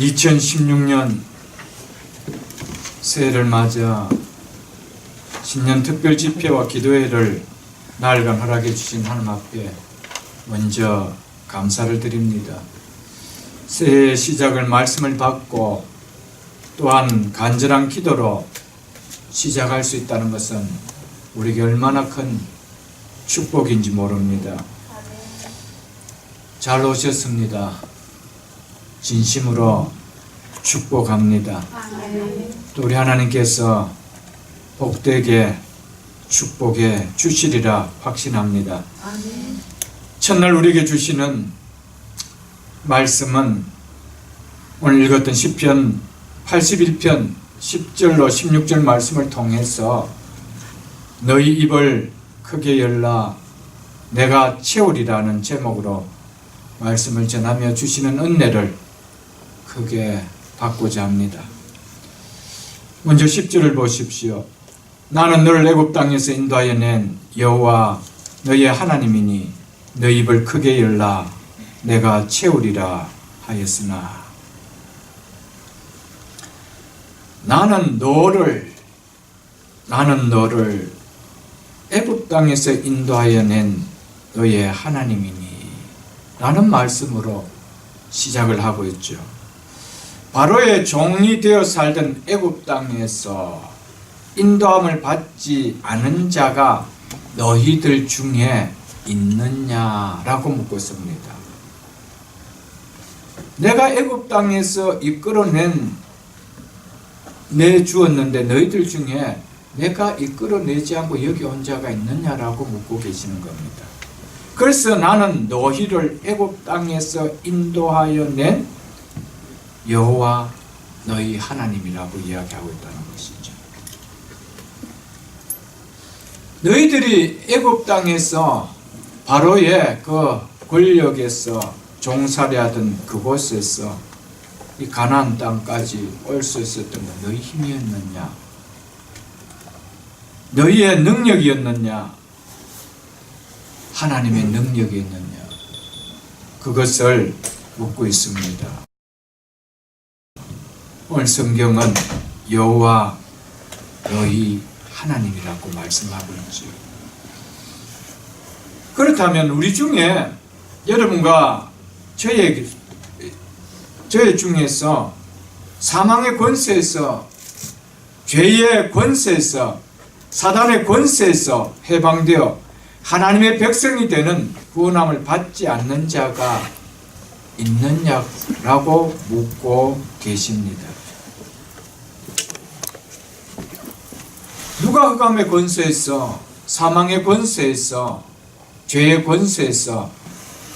2016년 새해를 맞아 신년 특별 집회와 기도회를 나흘간 허락해 주신 하나님 앞에 먼저 감사를 드립니다. 새해 시작을 말씀을 받고 또한 간절한 기도로 시작할 수 있다는 것은 우리에게 얼마나 큰 축복인지 모릅니다. 잘 오셨습니다. 진심으로 축복합니다. 또 우리 하나님께서 복되게 축복해 주시리라 확신합니다. 첫날 우리에게 주시는 말씀은 오늘 읽었던 시편 81편 10절로 16절 말씀을 통해서 너희 입을 크게 열라 내가 채우리라는 제목으로 말씀을 전하며 주시는 은혜를 크게 받고자 합니다. 먼저 10절을 보십시오. 나는 너를 애굽 땅에서 인도하여 낸 여호와 너희의 하나님이니 너희 입을 크게 열라 내가 채우리라 하였으나 나는 너를 애굽 땅에서 인도하여 낸 너희의 하나님이니 라는 말씀으로 시작을 하고 있죠. 바로의 종이 되어 살던 애굽 땅에서 인도함을 받지 않은 자가 너희들 중에 있느냐라고 묻고 있습니다. 내가 애굽 땅에서 내주었는데 너희들 중에 내가 이끌어내지 않고 여기 온 자가 있느냐라고 묻고 계시는 겁니다. 그래서 나는 너희를 애굽 땅에서 인도하여 낸 여호와 너희 하나님이라고 이야기하고 있다는 것이죠. 너희들이 애굽 땅에서 바로의 그 권력에서 종살이하던 그곳에서 이 가나안 땅까지 올 수 있었던 건 너희 힘이었느냐? 너희의 능력이었느냐? 하나님의 능력이었느냐? 그것을 묻고 있습니다. 오늘 성경은 여호와 너희 하나님이라고 말씀하고 있죠. 그렇다면 우리 중에 여러분과 저희 중에서 사망의 권세에서 죄의 권세에서 사단의 권세에서 해방되어 하나님의 백성이 되는 구원함을 받지 않는 자가 있느냐라고 묻고 계십니다. 누가 흑암의 권세에서 사망의 권세에서 죄의 권세에서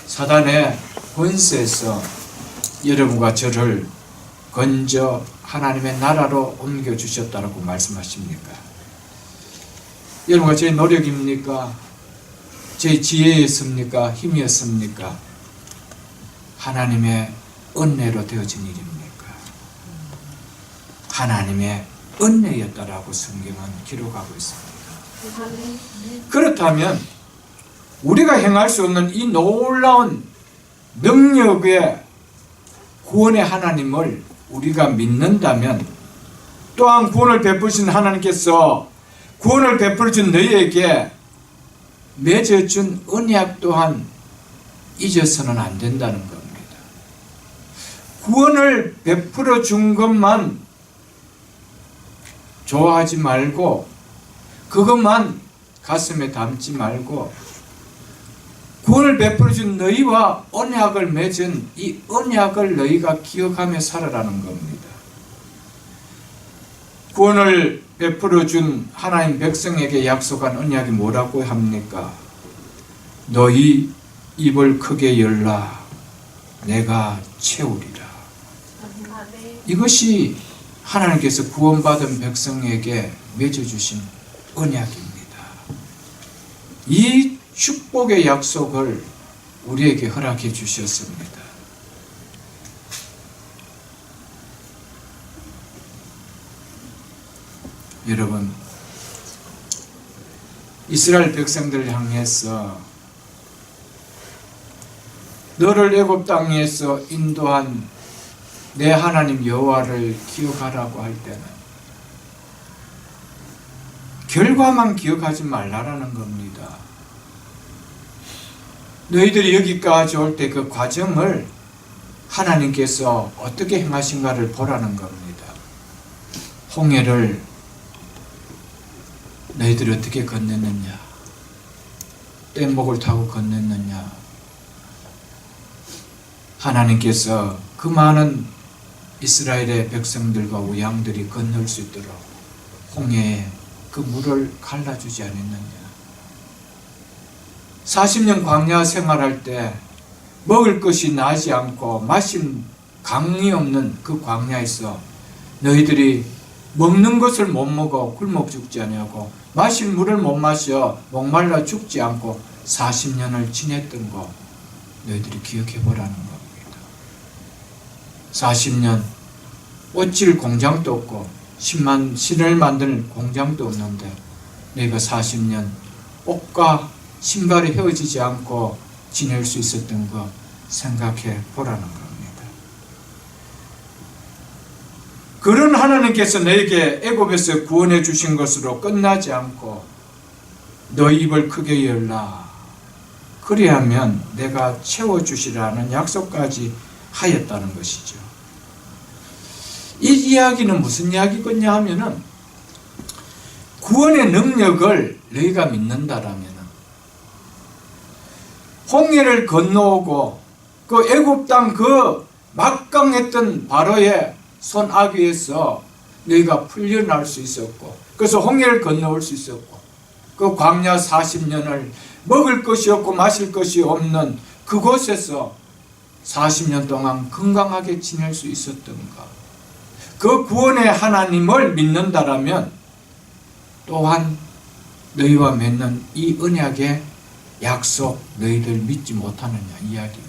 사단의 권세에서 여러분과 저를 건져 하나님의 나라로 옮겨주셨다고 말씀하십니까? 여러분과 제 노력입니까? 제 지혜였습니까? 힘이었습니까? 하나님의 은혜로 되어진 일입니까? 하나님의 은혜였다라고 성경은 기록하고 있습니다. 그렇다면 우리가 행할 수 없는 이 놀라운 능력의 구원의 하나님을 우리가 믿는다면 또한 구원을 베푸신 하나님께서 구원을 베풀어준 너희에게 맺어준 언약 또한 잊어서는 안 된다는 겁니다. 구원을 베풀어 준 것만 좋아하지 말고 그것만 가슴에 담지 말고 구원을 베풀어 준 너희와 언약을 맺은 이 언약을 너희가 기억하며 살아라는 겁니다. 구원을 베풀어 준 하나님 백성에게 약속한 언약이 뭐라고 합니까? 너희 입을 크게 열라 내가 채우리라. 이것이 하나님께서 구원받은 백성에게 맺어주신 언약입니다. 이 축복의 약속을 우리에게 허락해 주셨습니다. 여러분, 이스라엘 백성들을 향해서 너를 애굽 땅에서 인도한 내 하나님 여호와를 기억하라고 할 때는 결과만 기억하지 말라라는 겁니다. 너희들이 여기까지 올 때 그 과정을 하나님께서 어떻게 행하신가를 보라는 겁니다. 홍해를 너희들이 어떻게 건넜느냐, 뗏목을 타고 건넜느냐, 하나님께서 그 많은 이스라엘의 백성들과 우양들이 건널 수 있도록 홍해에 그 물을 갈라주지 않았느냐. 40년 광야 생활할 때 먹을 것이 나지 않고 마실 강이 없는 그 광야에서 너희들이 먹는 것을 못 먹어 굶어 죽지 아니하고 마실 물을 못 마셔 목말라 죽지 않고 40년을 지냈던 거 너희들이 기억해 보라는 겁니다. 40년 옷질 공장도 없고 신을 만들 공장도 없는데 너희가 40년 옷과 신발이 헤어지지 않고 지낼 수 있었던 거 생각해 보라는 겁니다. 그런 하나님께서 너에게 애굽에서 구원해 주신 것으로 끝나지 않고 너희 입을 크게 열라. 그리하면 내가 채워주시라는 약속까지 하였다는 것이죠. 이 이야기는 무슨 이야기겠냐 하면은 구원의 능력을 너희가 믿는다라면 홍해를 건너오고 그 애굽 땅 그 막강했던 바로의 손아귀에서 너희가 풀려날 수 있었고 그래서 홍해를 건너올 수 있었고 그 광야 40년을 먹을 것이 없고 마실 것이 없는 그곳에서 40년 동안 건강하게 지낼 수 있었던가. 그 구원의 하나님을 믿는다라면 또한 너희와 맺는 이 언약의 약속 너희들 믿지 못하느냐 이야기입니다.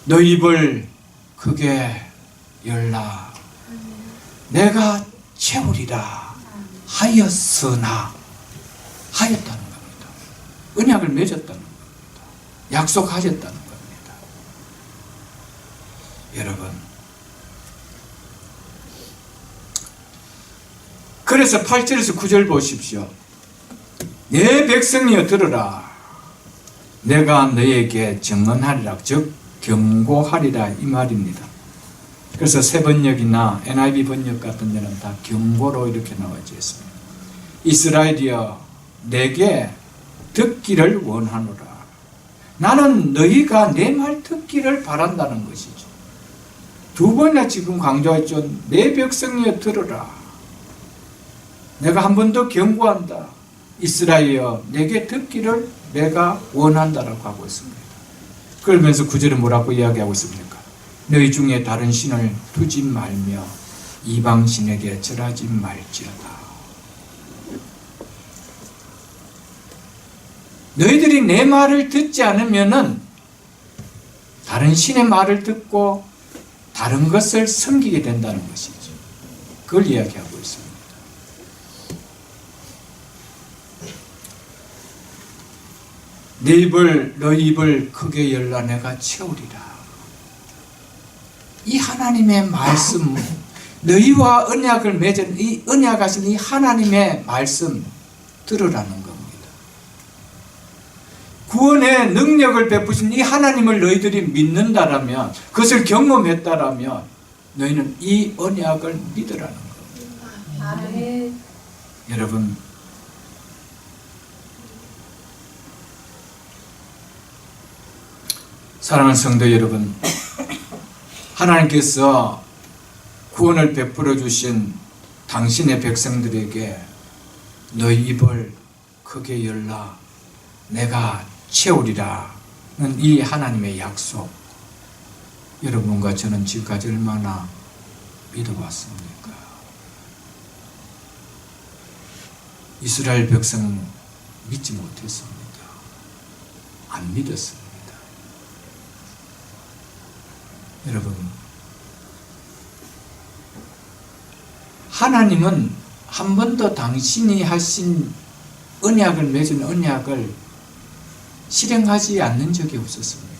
너희 입을 크게 열라. 내가 채우리라 하였으나 하였다는 겁니다. 언약을 맺었다는 겁니다. 약속하셨다는 겁니다. 여러분, 그래서 8절에서 9절 보십시오. 내 백성이여 들으라. 내가 너에게 증언하리라, 즉 경고하리라 이 말입니다. 그래서 새 번역이나 NIV 번역 같은 데는 다 경고로 이렇게 나와져 있습니다. 이스라엘이여 내게 듣기를 원하노라. 나는 너희가 내 말 듣기를 바란다는 것이죠. 두 번이나 지금 강조했죠. 내 백성이여 들으라. 내가 한 번 더 경고한다. 이스라엘이여 내게 듣기를 내가 원한다라고 하고 있습니다. 그러면서 9절은 뭐라고 이야기하고 있습니까? 너희 중에 다른 신을 두지 말며 이방 신에게 절하지 말지어다. 너희들이 내 말을 듣지 않으면은 다른 신의 말을 듣고 다른 것을 섬기게 된다는 것이죠. 그걸 이야기하고 있습니다. 너희 입을 크게 열라. 내가 채우리라. 이 하나님의 말씀, 너희와 언약을 맺은 이 언약하신 이 하나님의 말씀 들으라는 겁니다. 구원의 능력을 베푸신 이 하나님을 너희들이 믿는다라면, 그것을 경험했다라면 너희는 이 언약을 믿으라는 겁니다. 여러분, 사랑하는 성도 여러분, 하나님께서 구원을 베풀어 주신 당신의 백성들에게 너희 입을 크게 열라. 내가 채우리라는 이 하나님의 약속, 여러분과 저는 지금까지 얼마나 믿어왔습니까? 이스라엘 백성은 믿지 못했습니다. 안 믿었습니다. 여러분, 하나님은 한 번도 당신이 하신 언약을 맺은 언약을 실행하지 않는 적이 없었습니다.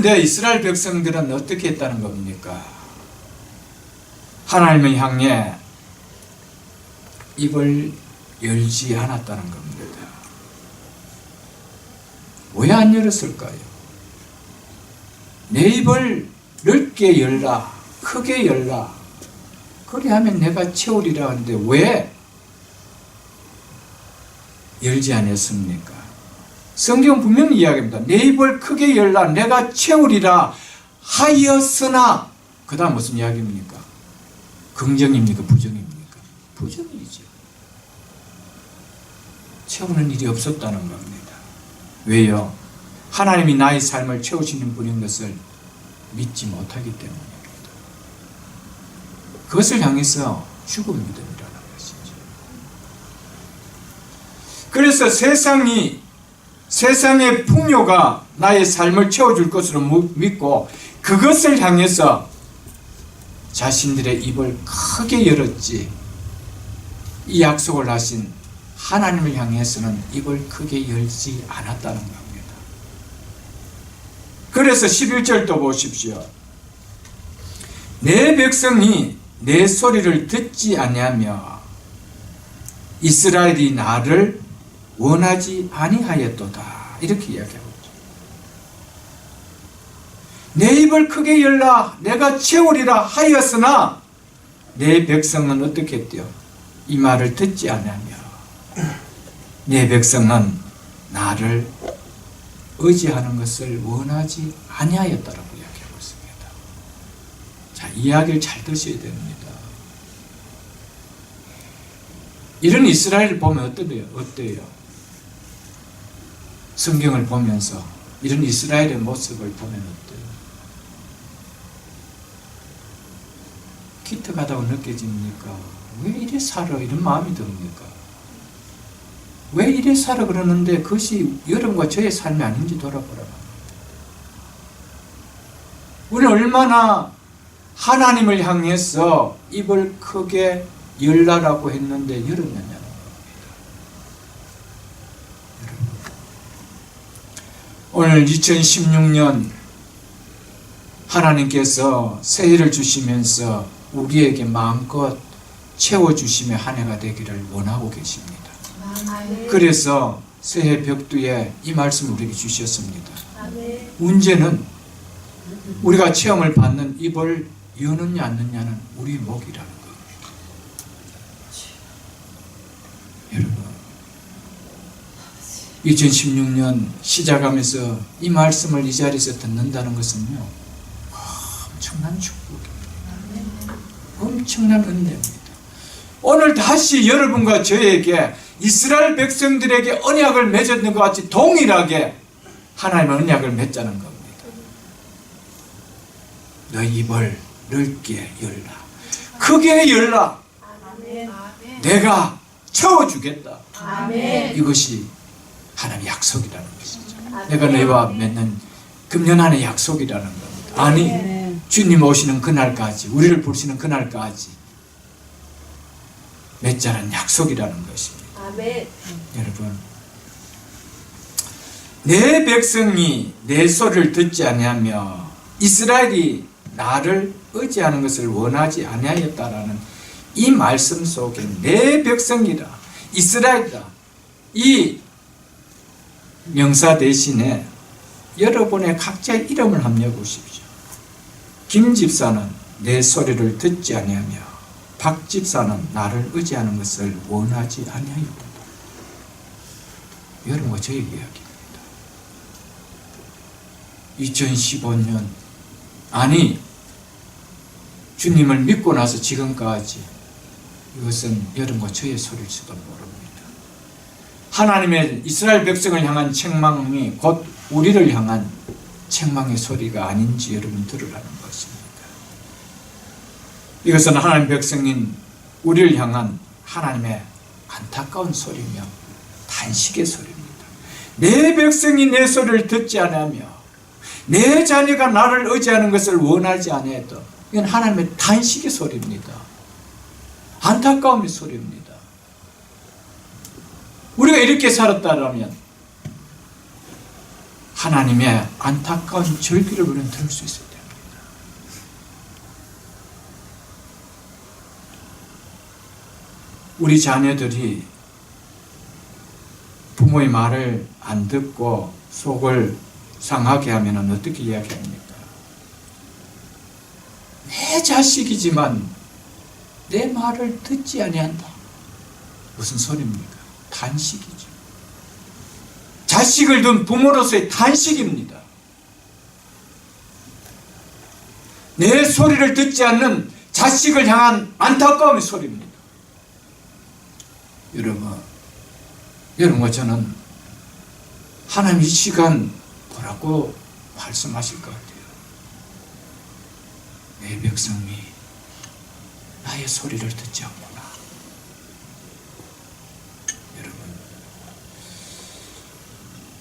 그런데 이스라엘 백성들은 어떻게 했다는 겁니까? 하나님을 향해 입을 열지 않았다는 겁니다. 왜 안 열었을까요? 내 입을 넓게 열라, 크게 열라, 그리하면 내가 채우리라 하는데 왜 열지 않았습니까? 성경 분명히 이야기합니다. 내 입을 크게 열라, 내가 채우리라 하였으나, 그 다음 무슨 이야기입니까? 긍정입니까? 부정입니까? 부정이죠. 채우는 일이 없었다는 겁니다. 왜요? 하나님이 나의 삶을 채우시는 분인 것을 믿지 못하기 때문입니다. 그것을 향해서 죽음 믿음이라는 것이죠. 그래서 세상의 풍요가 나의 삶을 채워줄 것으로 믿고 그것을 향해서 자신들의 입을 크게 열었지, 이 약속을 하신 하나님을 향해서는 입을 크게 열지 않았다는 겁니다. 그래서 11절도 보십시오. 내 백성이 내 소리를 듣지 아니하며 이스라엘이 나를 원하지 아니하였도다, 이렇게 이야기하고 있죠. 내 입을 크게 열라, 내가 채우리라 하였으나 내 백성은 어떻게 했대요? 이 말을 듣지 아니하며 내 백성은 나를 의지하는 것을 원하지 아니하였다라고 이야기하고 있습니다. 자, 이야기를 잘 드셔야 됩니다. 이런 이스라엘을 보면 어때요? 성경을 보면서 이런 이스라엘의 모습을 보면 어때요? 기특하다고 느껴집니까? 왜 이래 살아? 이런 마음이 듭니까? 왜 이래 살아? 그러는데 그것이 여러분과 저의 삶이 아닌지 돌아보라. 우리는 얼마나 하나님을 향해서 입을 크게 열라라고 했는데 열었느냐는 겁니다. 오늘 2016년 하나님께서 새해를 주시면서 우리에게 마음껏 채워주심의 한 해가 되기를 원하고 계십니다. 그래서 새해 벽두에 이 말씀을 우리에게 주셨습니다. 문제는 우리가 체험을 받는 입을 여느냐 않느냐는 우리의 몫이라는 겁니다. 여러분, 2016년 시작하면서 이 말씀을 이 자리에서 듣는다는 것은요, 엄청난 축복입니다. 엄청난 은혜입니다. 오늘 다시 여러분과 저에게 이스라엘 백성들에게 언약을 맺었는 것 같이 동일하게 하나님의 언약을 맺자는 겁니다. 너희 입을 넓게 열라, 크게 열라, 내가 채워주겠다. 이것이 하나님의 약속이라는 것이죠. 내가 너희와 맺는 금년 안의 약속이라는 겁니다. 아니, 주님 오시는 그날까지, 우리를 부르시는 그날까지 맺자는 약속이라는 것입니다. 여러분, 내 백성이 내 소리를 듣지 아니하며 이스라엘이 나를 의지하는 것을 원하지 아니하였다라는 이 말씀 속에 내 백성이라, 이스라엘이라, 이 명사 대신에 여러분의 각자의 이름을 합력하십시오. 김 집사는 내 소리를 듣지 아니하며 박 집사는 나를 의지하는 것을 원하지 아니하였다. 여러분과 저의 이야기입니다. 2015년, 아니 주님을 믿고 나서 지금까지 이것은 여러분과 저의 소리일지도 모릅니다. 하나님의 이스라엘 백성을 향한 책망이 곧 우리를 향한 책망의 소리가 아닌지 여러분 들으라는 것입니다. 이것은 하나님 백성인 우리를 향한 하나님의 안타까운 소리며 탄식의 소리입니다. 내 백성이 내 소리를 듣지 아니하며 내 자녀가 나를 의지하는 것을 원하지 아니하였다. 이건 하나님의 탄식의 소리입니다. 안타까움의 소리입니다. 우리가 이렇게 살았다면 하나님의 안타까운 절규를 우리는 들을 수 있어야 됩니다. 우리 자녀들이 부모의 말을 안 듣고 속을 상하게 하면 어떻게 이야기합니까? 내 자식이지만 내 말을 듣지 아니한다. 무슨 소리입니까? 단식이죠. 자식을 둔 부모로서의 단식입니다. 내 소리를 듣지 않는 자식을 향한 안타까움의 소리입니다. 여러분, 저는 하나님 이 시간 뭐라고 말씀하실 것 같아요. 내 백성이 나의 소리를 듣지 않구나. 여러분,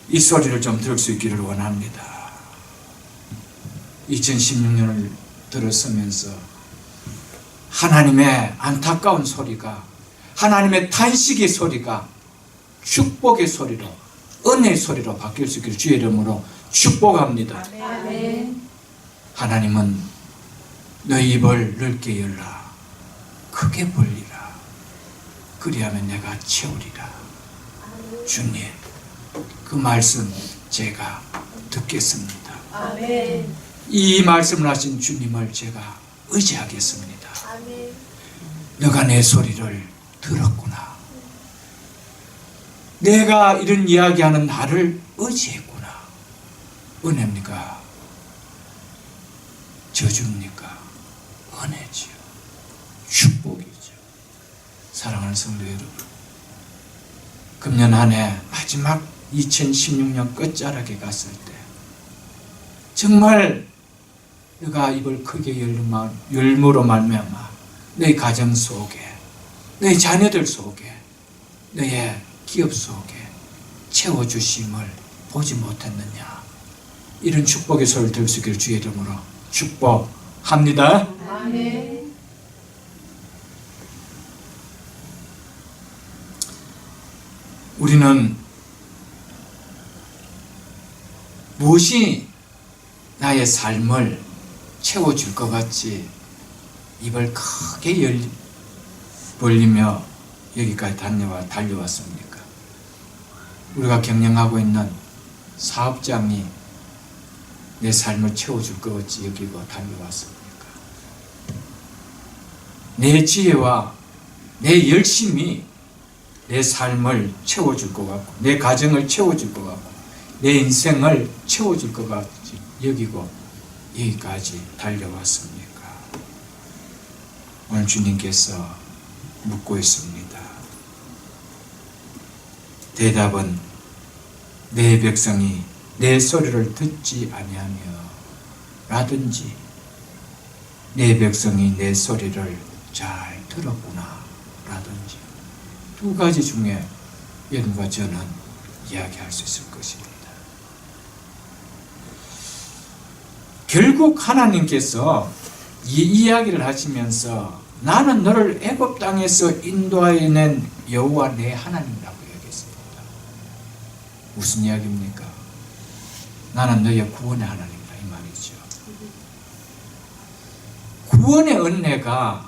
이 소리를 좀 들을 수 있기를 원합니다. 2016년을 들어서면서 하나님의 안타까운 소리가, 하나님의 탄식의 소리가 축복의 소리로, 은혜의 소리로 바뀔 수 있기를 주의 이름으로 축복합니다. 아멘. 하나님은 너희 입을 넓게 열라, 크게 벌리라, 그리하면 내가 채우리라. 주님, 그 말씀 제가 듣겠습니다. 아멘. 이 말씀을 하신 주님을 제가 의지하겠습니다. 아멘. 너가 내 소리를 들었구나. 내가 이런 이야기하는 나를 의지했구나. 은혜입니까? 저주입니까? 은혜지요. 축복이죠. 사랑하는 성도 여러분, 금년 한 해 마지막 2016년 끝자락에 갔을 때 정말 너가 입을 크게 열므로 말미암아 너희 가정 속에, 너희 자녀들 속에, 너의 기업 속에 채워주심을 보지 못했느냐. 이런 축복의 소리를 들을 수 있기를 주의 이름으로 축복합니다. 아멘. 우리는 무엇이 나의 삶을 채워줄 것 같이 입을 크게 벌리며 여기까지 달려왔습니까? 우리가 경영하고 있는 사업장이 내 삶을 채워줄 것 같이 여기고 달려왔습니까? 내 지혜와 내 열심이 내 삶을 채워줄 것 같고, 내 가정을 채워줄 것 같고, 내 인생을 채워줄 것 같이 여기고 여기까지 달려왔습니까? 오늘 주님께서 묻고 있습니다. 대답은 내 백성이 내 소리를 듣지 아니하며 라든지 내 백성이 내 소리를 잘 들었구나 라든지 두 가지 중에 여러분과 저는 이야기할 수 있을 것입니다. 결국 하나님께서 이 이야기를 하시면서 나는 너를 애굽 땅에서 인도하여낸 여호와 내 하나님이라고 얘기했습니다. 무슨 이야기입니까? 나는 너의 구원의 하나님이다 이 말이죠. 구원의 은혜가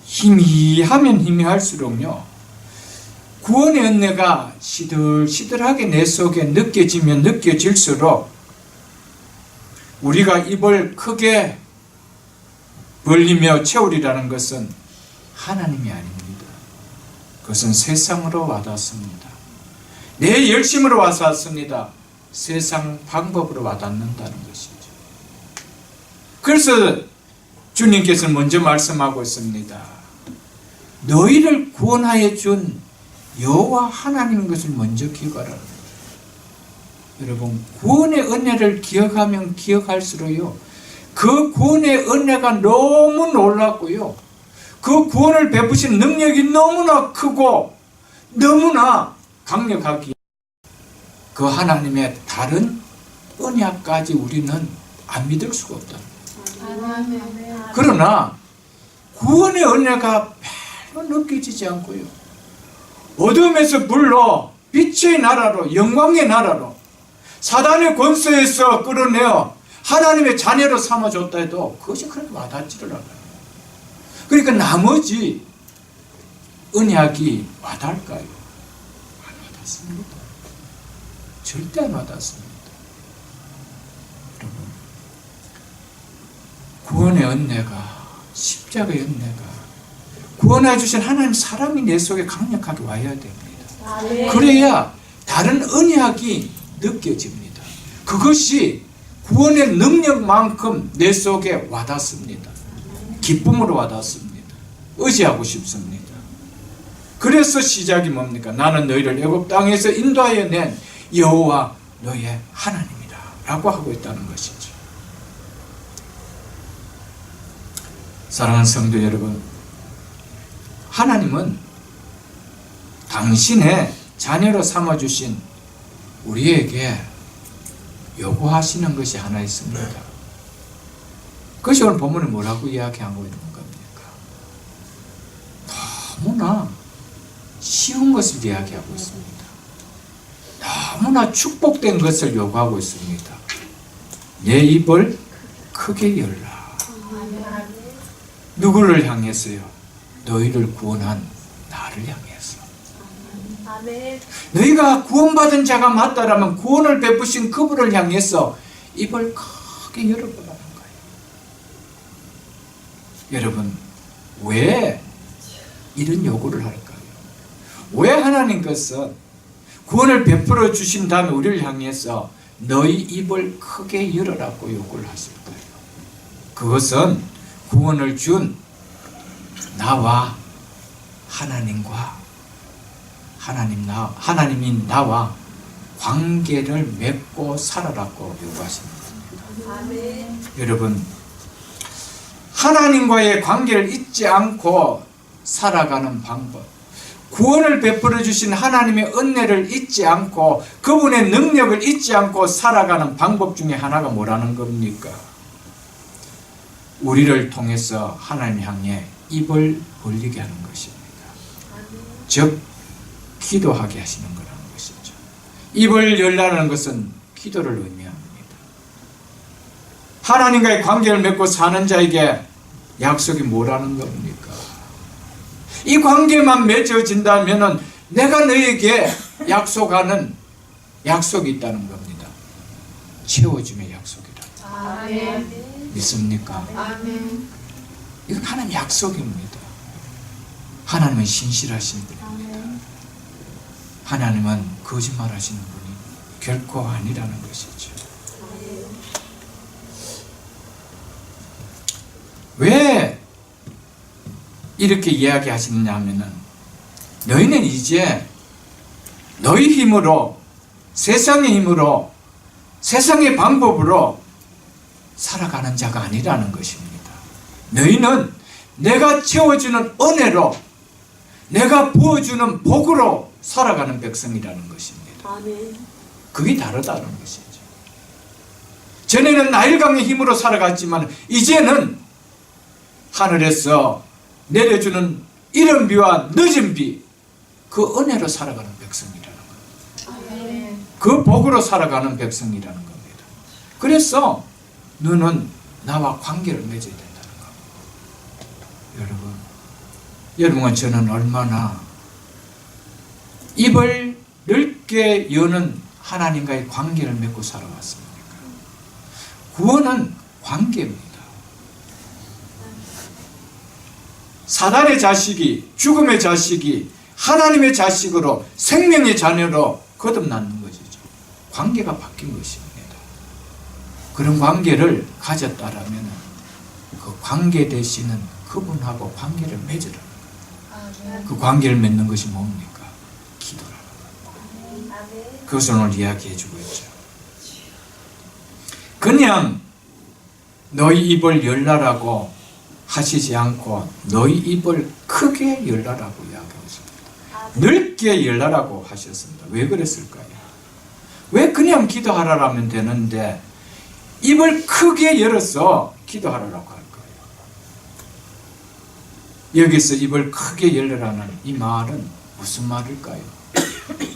희미하면 희미할수록요, 구원의 은혜가 시들시들하게 내 속에 느껴지면 느껴질수록 우리가 입을 크게 벌리며 채우리라는 것은 하나님이 아닙니다. 그것은 세상으로 와닿습니다. 내 열심으로 와닿습니다. 세상 방법으로 와닿는다는 것이죠. 그래서 주님께서는 먼저 말씀하고 있습니다. 너희를 구원하여 준 여호와 하나님인 것을 먼저 기억하라. 여러분, 구원의 은혜를 기억하면 기억할수록요, 그 구원의 은혜가 너무 놀랍고요, 그 구원을 베푸신 능력이 너무나 크고 너무나 강력하기에 그 하나님의 다른 언약까지 우리는 안 믿을 수가 없다. 그러나 구원의 은혜가 별로 느껴지지 않고요, 어둠에서 불러 빛의 나라로, 영광의 나라로, 사단의 권세에서 끌어내어 하나님의 자녀로 삼아줬다 해도 그것이 그렇게 와닿지를 않아요. 그러니까 나머지 언약이 와닿을까요? 안 와닿습니다. 절대 안 와닿습니다. 여러분, 구원의 은혜가, 십자가의 은혜가, 구원해 주신 하나님 사람이 내 속에 강력하게 와야 됩니다. 그래야 다른 언약이 느껴집니다. 그것이 구원의 능력만큼 내 속에 와닿습니다. 기쁨으로 와닿습니다. 의지하고 싶습니다. 그래서 시작이 뭡니까? 나는 너희를 애굽 땅에서 인도하여 낸 여호와 너의 하나님이라 라고 하고 있다는 것이죠. 사랑하는 성도 여러분, 하나님은 당신의 자녀로 삼아주신 우리에게 요구하시는 것이 하나 있습니다. 그것이 오늘 본문에 뭐라고 이야기하고 있는 겁니까? 너무나 쉬운 것을 이야기하고 있습니다. 너무나 축복된 것을 요구하고 있습니다. 내 입을 크게 열라. 누구를 향해서요? 너희를 구원한 나를 향해서. 너희가 구원받은 자가 맞다라면 구원을 베푸신 그분을 향해서 입을 크게 열어보라는 거예요. 여러분, 왜 이런 요구를 할까요? 왜 하나님께서 구원을 베풀어 주신 다음에 우리를 향해서 너희 입을 크게 열어라고 요구를 하실까요? 그것은 구원을 준 나와 하나님과 하나님인 나와 관계를 맺고 살아라고 요구하시는 겁니다. 여러분, 하나님과의 관계를 잊지 않고 살아가는 방법, 구원을 베풀어 주신 하나님의 은혜를 잊지 않고 그분의 능력을 잊지 않고 살아가는 방법 중에 하나가 뭐라는 겁니까? 우리를 통해서 하나님 향해 입을 벌리게 하는 것입니다. 즉 기도하게 하시는 거라는 것이죠. 입을 열라는 것은 기도를 의미합니다. 하나님과의 관계를 맺고 사는 자에게 약속이 뭐라는 겁니까? 이 관계만 맺어진다면 내가 너에게 약속하는 약속이 있다는 겁니다. 채워줌의 약속이다. 아멘. 믿습니까? 아멘. 이건 하나님의 약속입니다. 하나님은 신실하신 분입니다. 하나님은 거짓말하시는 분이 결코 아니라는 것이죠. 왜 이렇게 이야기하시느냐 하면은 너희는 이제 너희 힘으로 세상의 힘으로 세상의 방법으로 살아가는 자가 아니라는 것입니다. 너희는 내가 채워주는 은혜로 내가 부어주는 복으로 살아가는 백성이라는 것입니다. 그게 다르다는 것이죠. 전에는 나일강의 힘으로 살아갔지만 이제는 하늘에서 내려주는 이른 비와 늦은 비, 그 은혜로 살아가는 백성이라는 겁니다. 그 복으로 살아가는 백성이라는 겁니다. 그래서 너는 나와 관계를 맺어야 된다는 겁니다. 여러분, 저는 얼마나 입을 넓게 여는 하나님과의 관계를 맺고 살아왔습니까? 구원은 관계입니다. 사단의 자식이, 죽음의 자식이 하나님의 자식으로 생명의 자녀로 거듭나는 것이죠. 관계가 바뀐 것입니다. 그런 관계를 가졌다라면 그 관계 되시는 그분하고 관계를 맺으라는 거예요. 그 관계를 맺는 것이 뭡니까? 기도라는 거예요. 그것을 오늘 이야기해 주고 있죠. 그냥 너희 입을 열라라고 하시지 않고 너희 입을 크게 열라라고 이야기하고 있습니다. 넓게 열라라고 하셨습니다. 왜 그랬을까요? 왜 그냥 기도하라라면 되는데 입을 크게 열어서 기도하라고 할까요? 여기서 입을 크게 열라라는 이 말은 무슨 말일까요?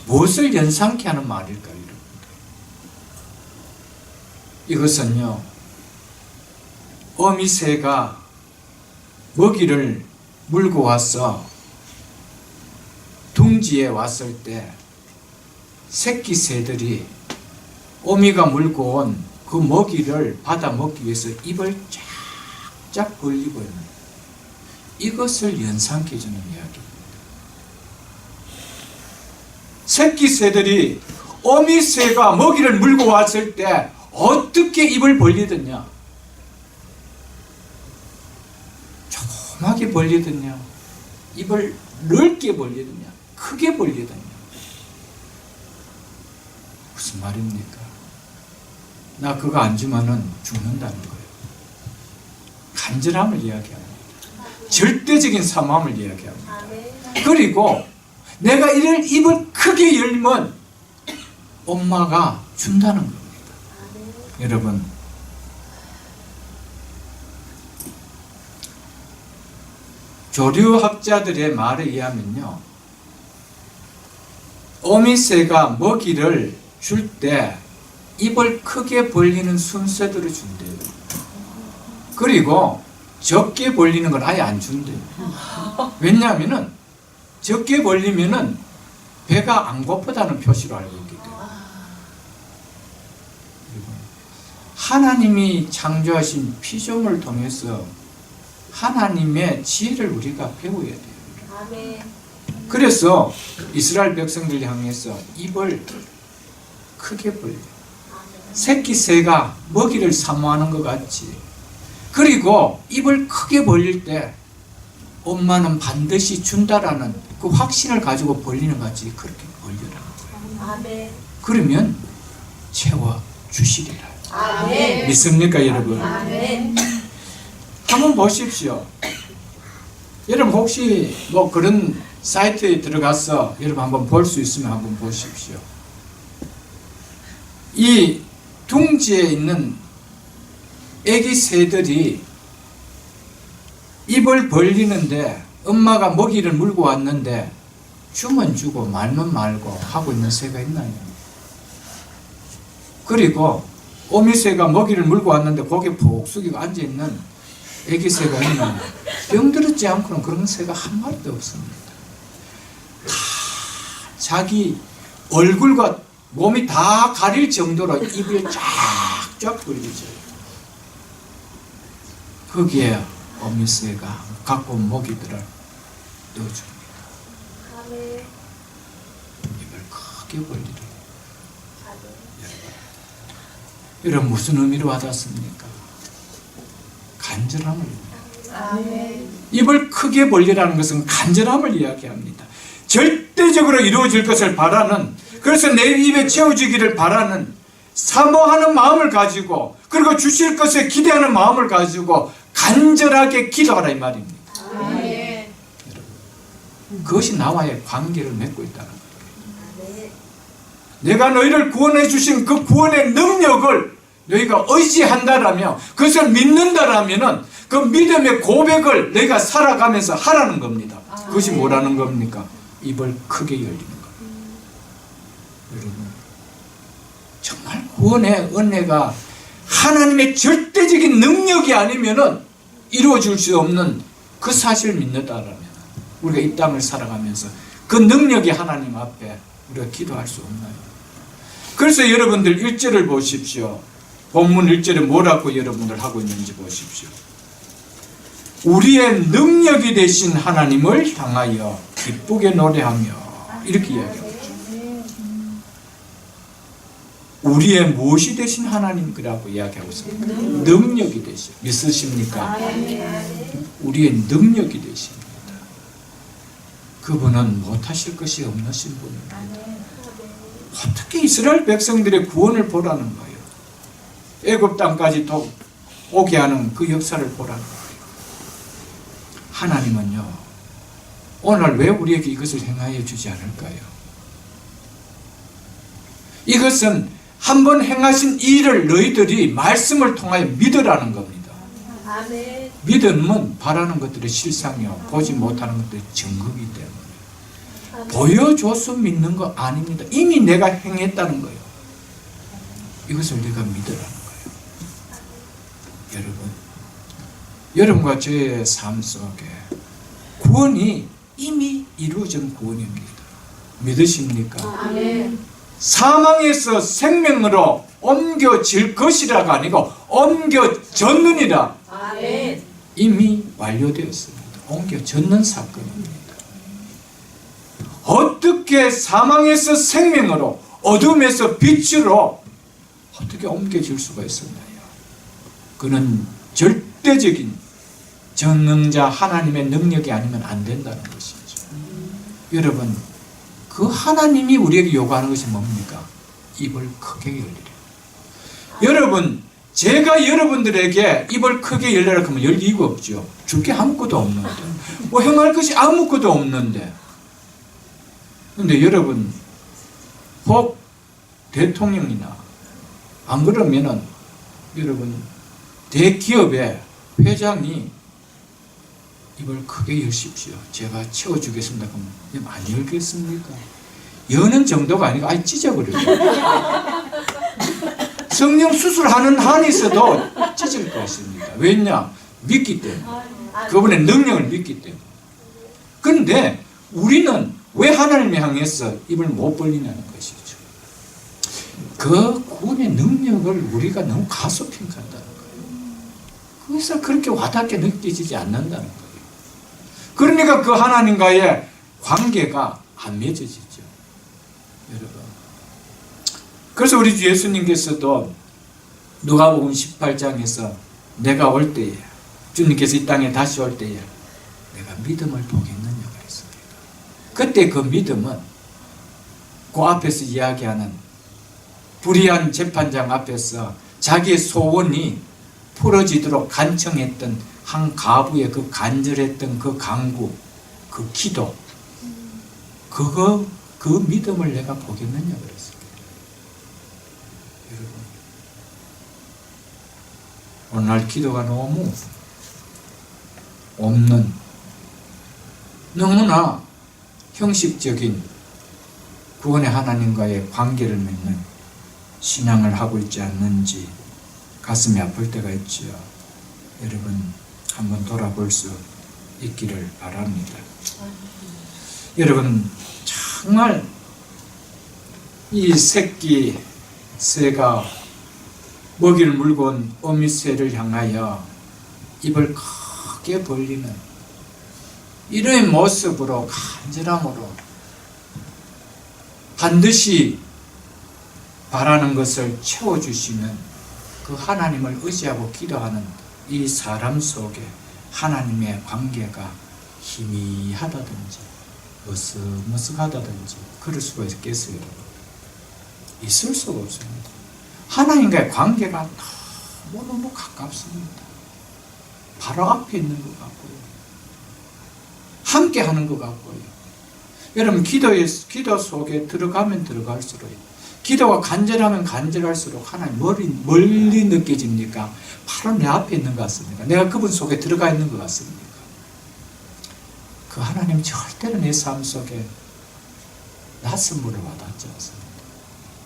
무엇을 연상케 하는 말일까요? 이것은요, 어미새가 먹이를 물고 와서 둥지에 왔을 때 새끼 새들이 어미가 물고 온 그 먹이를 받아 먹기 위해서 입을 쫙쫙 벌리고 있는, 이것을 연상케 해주는 이야기입니다. 새끼 새들이 어미 새가 먹이를 물고 왔을 때 어떻게 입을 벌리느냐? 조그맣게 벌리느냐? 입을 넓게 벌리느냐? 크게 벌리느냐? 무슨 말입니까? 나 그거 안 주면은 죽는다는 거예요. 간절함을 이야기합니다. 절대적인 사모함을 이야기합니다. 그리고 내가 이를 입을 크게 열면 엄마가 준다는 겁니다. 여러분, 조류학자들의 말에 의하면요, 어미새가 먹이를 줄 때 입을 크게 벌리는 순서대로 준대요. 그리고 적게 벌리는 건 아예 안 준대요. 왜냐하면은 적게 벌리면은 배가 안 고프다는 표시로 알고 있기 때문에. 하나님이 창조하신 피조물을 통해서 하나님의 지혜를 우리가 배워야 돼요. 그래서 이스라엘 백성들 향해서 입을 크게 벌려. 새끼 새가 먹이를 사모하는 것 같지. 그리고 입을 크게 벌릴 때 엄마는 반드시 준다라는 그 확신을 가지고 벌리는 것 같이 그렇게 벌려라. 그러면 채워 주시리라. 믿습니까, 여러분? 한번 보십시오. 여러분 혹시 뭐 그런 사이트에 들어가서 여러분 한번 볼 수 있으면 한번 보십시오. 이 둥지에 있는 애기 새들이 입을 벌리는데 엄마가 먹이를 물고 왔는데 주면 주고 말면 말고 하고 있는 새가 있나요? 그리고 어미새가 먹이를 물고 왔는데 고개 푹 숙이고 앉아있는 애기 새가 있나요? 병들었지 않고는 그런 새가 한 마리도 없습니다. 다 자기 얼굴과 몸이 다 가릴 정도로 입을 쫙쫙 벌리죠. 거기에 어미새가 갖고 온 먹이들을 넣어줍니다. 입을 크게 벌리라. 여러분 무슨 의미로 와닿습니까? 간절함을. 입을 크게 벌리라는 것은 간절함을 이야기합니다. 절대적으로 이루어질 것을 바라는, 그래서 내 입에 채워주기를 바라는 사모하는 마음을 가지고, 그리고 주실 것에 기대하는 마음을 가지고 간절하게 기도하라 이 말입니다. 그것이 나와의 관계를 맺고 있다는 거예요. 내가 너희를 구원해 주신 그 구원의 능력을 너희가 의지한다라며 그것을 믿는다라면은 그 믿음의 고백을 너희가 살아가면서 하라는 겁니다. 그것이 뭐라는 겁니까? 입을 크게 열리는 겁니다. 여러분, 정말 구원의 은혜가 하나님의 절대적인 능력이 아니면은 이루어질 수 없는 그 사실을 믿는다라면 우리가 이 땅을 살아가면서 그 능력이 하나님 앞에 우리가 기도할 수 없나요? 그래서 여러분들 1절을 보십시오. 본문 1절에 뭐라고 여러분들 하고 있는지 보십시오. 우리의 능력이 되신 하나님을 향하여 기쁘게 노래하며, 이렇게 이야기합니다. 우리의 무엇이 되신 하나님이라고 이야기하고 있습니다. 능력이 되신, 믿으십니까? 우리의 능력이 되십니다. 그분은 못하실 것이 없으신 분입니다. 어떻게 이스라엘 백성들의 구원을 보라는 거예요? 애굽 땅까지 오게 하는 그 역사를 보라는 거예요. 하나님은요, 오늘 왜 우리에게 이것을 행하여 주지 않을까요? 이것은 한번 행하신 일을 너희들이 말씀을 통하여 믿으라는 겁니다. 믿음은 바라는 것들의 실상이요, 보지 못하는 것들의 증거이기 때문에 보여줘서 믿는 거 아닙니다. 이미 내가 행했다는 거예요. 이것을 내가 믿으라는 거예요. 여러분과 저의 삶 속에 구원이 이미 이루어진 구원입니다. 믿으십니까? 아멘. 사망에서 생명으로 옮겨질 것이라가 아니고 옮겨졌느니라. 아멘. 이미 완료되었습니다. 옮겨졌는 사건입니다. 어떻게 사망에서 생명으로 어둠에서 빛으로 어떻게 옮겨질 수가 있었나요? 그는 절대적인 전능자 하나님의 능력이 아니면 안 된다는 것이죠. 여러분, 그 하나님이 우리에게 요구하는 것이 뭡니까? 입을 크게 열리라. 여러분, 제가 여러분들에게 입을 크게 열리라 하면 열 이유가 없죠. 줄 게 아무것도 없는데, 뭐 행할 것이 아무것도 없는데. 근데 여러분, 혹 대통령이나 안 그러면은 여러분 대기업의 회장이 입을 크게 여십시오. 제가 채워주겠습니다. 그럼 입 안 열겠습니까? 여는 정도가 아니고 아예 찢어버려요. 성령 수술하는 한이 있어도 찢을 것입니다. 왜냐? 믿기 때문에. 그분의 능력을 믿기 때문에. 그런데 우리는 왜 하나님을 향해서 입을 못 벌리냐는 것이죠. 그 구원의 능력을 우리가 너무 가소평가한다는 거예요. 그래서 그렇게 와닿게 느껴지지 않는다는 거예요. 그러니까 그 하나님과의 관계가 안 맺어지죠. 여러분. 그래서 우리 주 예수님께서도 누가복음 18장에서 내가 올 때에, 주님께서 이 땅에 다시 올 때에 내가 믿음을 보겠느냐고 했습니다. 그때 그 믿음은 그 앞에서 이야기하는 불의한 재판장 앞에서 자기의 소원이 풀어지도록 간청했던 한 가부의 그 간절했던 그 간구, 그 기도, 그 믿음을 내가 보겠느냐 그랬습니다. 여러분, 오늘날 기도가 너무 없는, 너무나 형식적인 구원의 하나님과의 관계를 맺는 신앙을 하고 있지 않는지 가슴이 아플 때가 있죠. 여러분, 한번 돌아볼 수 있기를 바랍니다. 여러분, 정말 이 새끼 새가 먹이를 물고 온 어미새를 향하여 입을 크게 벌리는 이런 모습으로 간절함으로 반드시 바라는 것을 채워주시는 그 하나님을 의지하고 기도하는 이 사람 속에 하나님의 관계가 희미하다든지 머쓱머쓱하다든지 그럴 수가 있겠어요? 있을 수가 없습니다. 하나님과의 관계가 너무너무 가깝습니다. 바로 앞에 있는 것 같고요. 함께 하는 것 같고요. 여러분, 기도 속에 들어가면 들어갈수록, 기도가 간절하면 간절할수록 하나님 멀리 느껴집니까? 바로 내 앞에 있는 것 같습니까? 내가 그분 속에 들어가 있는 것 같습니까? 그 하나님 절대로 내 삶 속에 낯선 분을 와닿지 않습니다.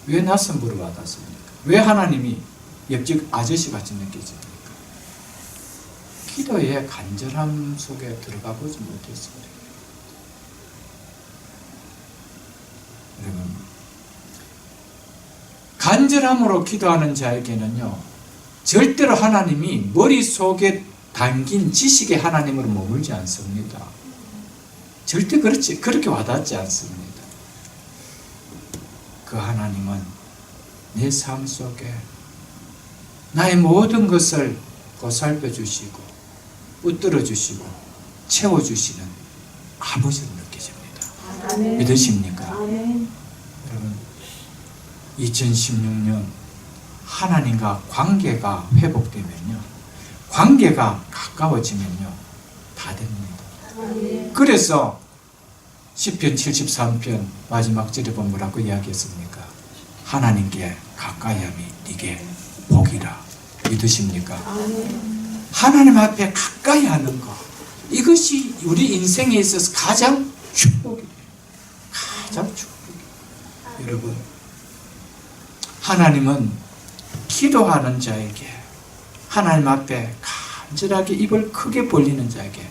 왜 낯선 분을 와닿습니까? 왜 하나님이 옆집 아저씨같이 느껴집니까? 기도의 간절함 속에 들어가 보지 못했습니다. 여러분, 간절함으로 기도하는 자에게는요, 절대로 하나님이 머릿속에 담긴 지식의 하나님으로 머물지 않습니다. 절대 그렇게 와닿지 않습니다. 그 하나님은 내 삶 속에 나의 모든 것을 보살펴 주시고 붙들어 주시고 채워 주시는 아버지로 느껴집니다. 아멘. 믿으십니까? 아멘. 여러분, 2016년 하나님과 관계가 회복되면요, 관계가 가까워지면요, 다 됩니다. 아멘. 그래서 시편 73편 마지막 절에 보면 뭐라고 이야기했습니까? 하나님께 가까이함이 네게 복이라. 믿으십니까? 아멘. 하나님 앞에 가까이 하는 것, 이것이 우리 인생에 있어서 가장 축복이에요. 가장 축복이에요. 여러분, 하나님은 기도하는 자에게 하나님 앞에 간절하게 입을 크게 벌리는 자에게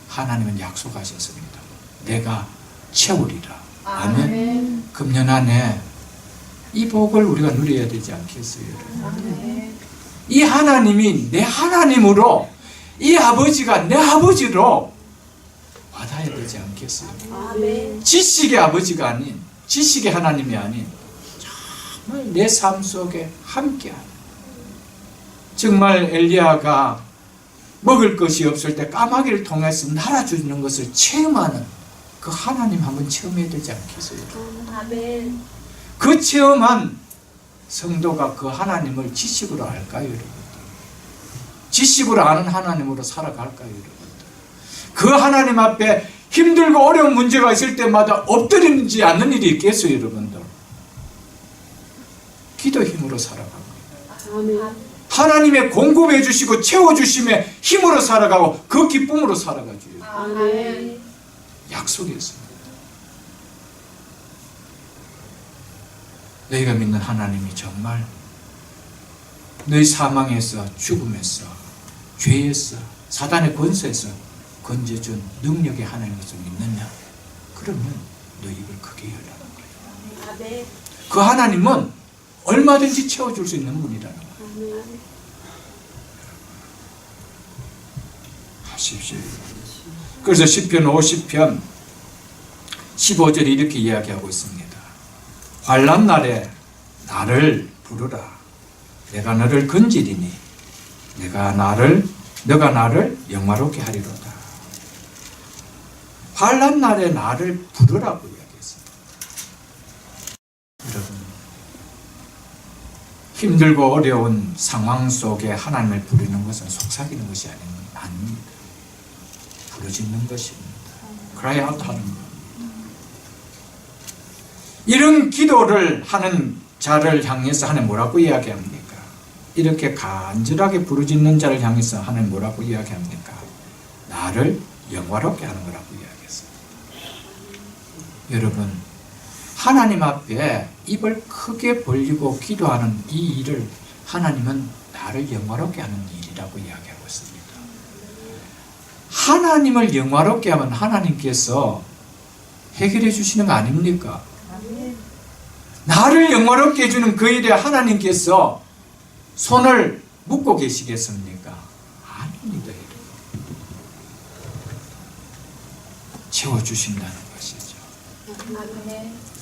하나님은 약속하셨습니다. 내가 채우리라. 아멘. 금년 안에 이 복을 우리가 누려야 되지 않겠어요? 이 하나님이 내 하나님으로, 이 아버지가 내 아버지로 받아야 되지 않겠어요? 지식의 아버지가 아닌, 지식의 하나님이 아닌 정말 내 삶 속에 함께하는, 정말 엘리야가 먹을 것이 없을 때 까마귀를 통해서 날아주는 것을 체험하는 그 하나님 한번 체험해야 되지 않겠어요? 그 체험한 성도가 그 하나님을 지식으로 알까요, 여러분? 지식으로 아는 하나님으로 살아갈까요, 여러분? 그 하나님 앞에 힘들고 어려운 문제가 있을 때마다 엎드리지 않는 일이 있겠어요, 여러분들? 기도 힘으로 살아갑니다. 하나님의 공급해 주시고 채워주심의 힘으로 살아가고 그 기쁨으로 살아가죠. 약속이었습니다. 너희가 믿는 하나님이 정말 너희 사망에서, 죽음에서, 죄에서, 사단의 권세에서 건져준 능력의 하나님을 믿느냐? 그러면 너 입을 크게 열라는 거예요. 그 하나님은 얼마든지 채워줄 수 있는 분이라는 거예요. 하십시오. 그래서 시편 50편 15절에 이렇게 이야기하고 있습니다. 환난 날에 나를 부르라. 내가 너를 건지리니 너가 나를 영화롭게 하리로다. 환난 날에 나를 부르라고 이야기했습니다. 여러분, 힘들고 어려운 상황 속에 하나님을 부르는 것은 속삭이는 것이 아닙니다. 부르짖는 것입니다. cry out 하는 것. 이런 기도를 하는 자를 향해서 하나님 뭐라고 이야기합니까? 이렇게 간절하게 부르짖는 자를 향해서 하나님 뭐라고 이야기합니까? 나를 영화롭게 하는 거라고 이야기했어요. 여러분, 하나님 앞에 입을 크게 벌리고 기도하는 이 일을 하나님은 나를 영화롭게 하는 일이라고 이야기하고 있습니다. 하나님을 영화롭게 하면 하나님께서 해결해 주시는 거 아닙니까? 나를 영화롭게 해주는 그 일에 하나님께서 손을 묶고 계시겠습니까? 아닙니다. 채워주신다는 것이죠.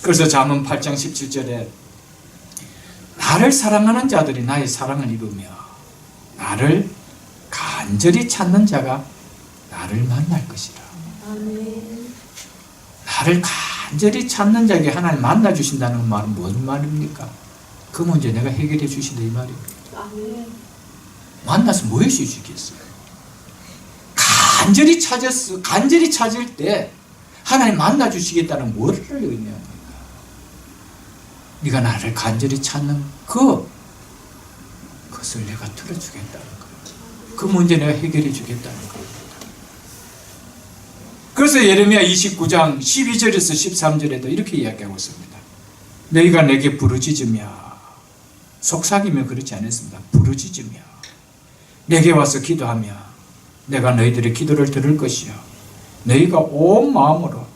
그래서 잠언 8장 17절에 나를 사랑하는 자들이 나의 사랑을 입으며 나를 간절히 찾는 자가 나를 만날 것이라. 나를 간절히 찾는 자에게 하나님 만나주신다는 말은 무슨 말입니까? 그 문제 내가 해결해 주신다 이 말입니다. 만나서 뭐 해주시겠어요? 간절히 찾을 때 하나님 만나주시겠다는 뭐를 의미합니까? 네가 나를 간절히 찾는 그것을 내가 들어주겠다는 거예요. 그 문제 내가 해결해 주겠다는 거예요. 그래서 예레미야 29장 12절에서 13절에도 이렇게 이야기하고 있습니다. 너희가 내게 부르짖으며 속삭이며 그렇지 않았습니다. 부르짖으며 내게 와서 기도하며 내가 너희들의 기도를 들을 것이요 너희가 온 마음으로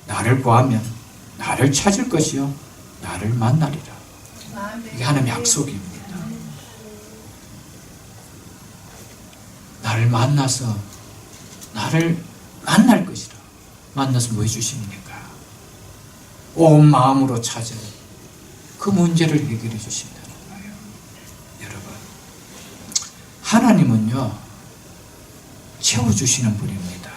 나를 구하면 나를 찾을 것이요 나를 만나리라. 이게 하나님의 약속입니다. 나를 만나서 나를 만날 것이라. 만나서 뭐 해주십니까? 온 마음으로 찾아 그 문제를 해결해 주신다는 거예요. 여러분, 하나님은요 채워주시는 분입니다.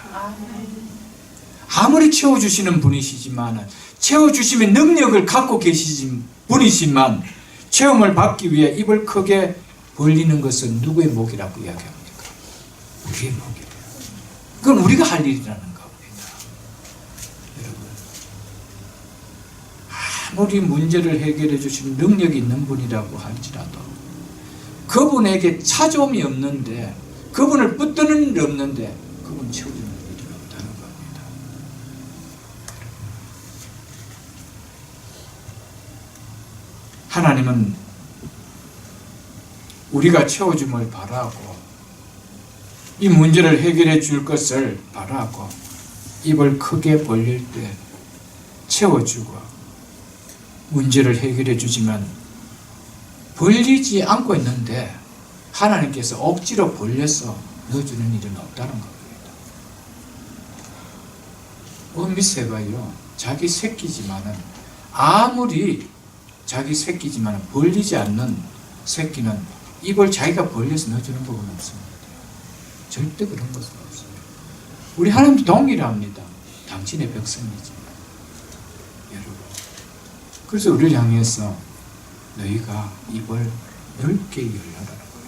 아무리 채워주시는 분이시지만 채워주심의 능력을 갖고 계시는 분이지만 체험을 받기 위해 입을 크게 벌리는 것은 누구의 목이라고 이야기합니까? 우리의 목이래요. 그건 우리가 할 일이라는 겁니다. 여러분, 아무리 문제를 해결해 주시는 능력이 있는 분이라고 할지라도 그분에게 찾아옴이 없는데 그분을 붙드는 일이 없는데 그분 채워주는 일이 없다는 겁니다. 하나님은 우리가 채워줌을 바라고 이 문제를 해결해 줄 것을 바라고 입을 크게 벌릴 때 채워주고 문제를 해결해 주지만 벌리지 않고 있는데 하나님께서 억지로 벌려서 넣어주는 일은 없다는 겁니다. 어미새가요 자기 새끼지만은 아무리 자기 새끼지만 벌리지 않는 새끼는 입을 자기가 벌려서 넣어주는 법은 없습니다. 절대 그런 것은 없습니다. 우리 하나님도 동일합니다. 당신의 백성이지 여러분. 그래서 우리를 향해서 너희가 입을 넓게 열라라는 거예요.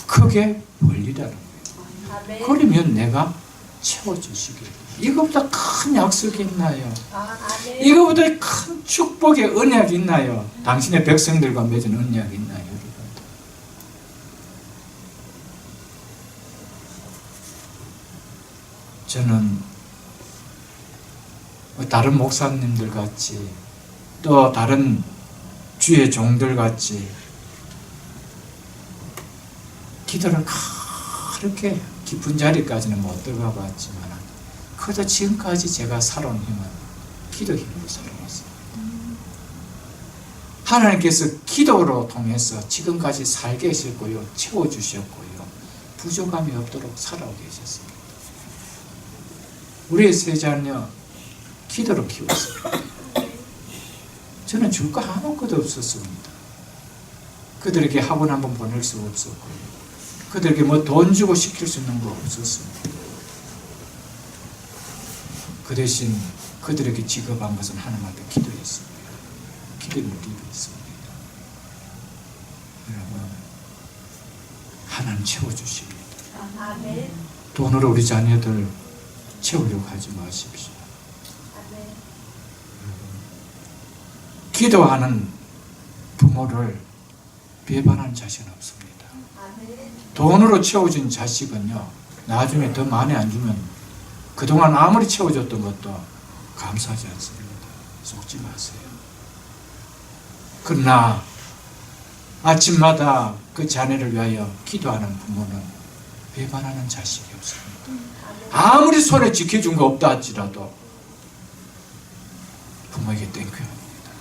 크게 벌리라는 거예요. 아멘. 그러면 내가 채워주시겠다. 이거보다 큰 약속이 있나요? 아멘. 이거보다 큰 축복의 언약이 있나요? 당신의 백성들과 맺은 언약이 있나요? 여러분? 저는 다른 목사님들 같이 또 다른 주의 종들 같이 기도를 그렇게 깊은 자리까지는 못 들어가 봤지만 그래도 지금까지 제가 살아온 힘은 기도 힘으로 살아왔습니다. 하나님께서 기도로 통해서 지금까지 살게 하셨고요, 채워주셨고요, 부족함이 없도록 살아오게 하셨습니다. 우리의 세 자녀 기도로 키웠습니다. 저는 줄 거 아무것도 없었습니다. 그들에게 학원 한번 보낼 수 없었고요, 그들에게 뭐 돈 주고 시킬 수 있는 거 없었습니다. 그 대신 그들에게 지급한 것은 하나님한테 기도했습니다. 기도를 드리겠습니다. 여러분, 하나님 채워주십니다. 아멘. 돈으로 우리 자녀들 채우려고 하지 마십시오. 아멘. 기도하는 부모를 배반하는 자식은 없습니다. 아멘. 돈으로 채워준 자식은요, 나중에 더 많이 안 주면 그동안 아무리 채워줬던 것도 감사하지 않습니다. 속지 마세요. 그러나 아침마다 그 자녀를 위하여 기도하는 부모는 배반하는 자식이 없습니다. 아무리 손에 지켜준 거 없다 할지라도 부모에게 땡큐합니다.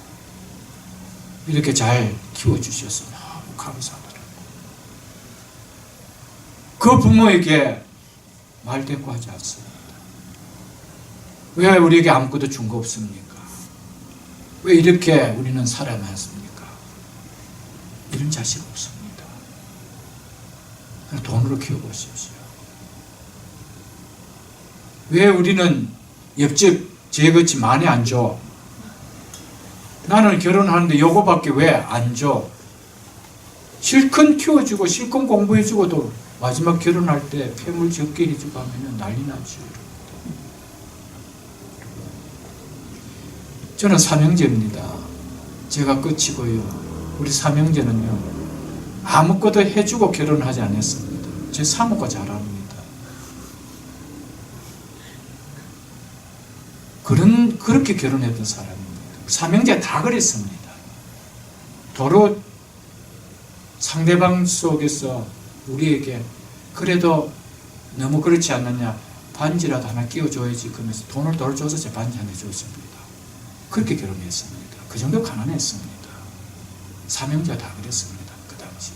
이렇게 잘 키워주셔서 너무 감사하더라고요. 그 부모에게 말대꾸하지 않습니다. 왜 우리에게 아무것도 준 거 없습니까? 왜 이렇게 우리는 살아야만 했습니까? 이런 자식 없습니다. 돈으로 키워보십시오. 왜 우리는 옆집 쟤같이 많이 안 줘? 나는 결혼하는데 요거밖에 왜 안 줘? 실컷 키워주고 실컷 공부해주고도 마지막 결혼할 때 폐물 적게 해주고 하면 난리 나죠. 저는 삼형제입니다. 제가 끝이고요. 우리 삼형제는요, 아무것도 해주고 결혼하지 않았습니다. 제 사모가 잘합니다. 그렇게 결혼했던 사람입니다. 삼형제가 다 그랬습니다. 도로 상대방 속에서 우리에게 그래도 너무 그렇지 않느냐, 반지라도 하나 끼워줘야지 그러면서 돈을 덜 줘서 제 반지 하나 줬습니다. 그렇게 결혼했습니다. 그 정도 가난했습니다. 삼형제가 다 그랬습니다. 그 당시.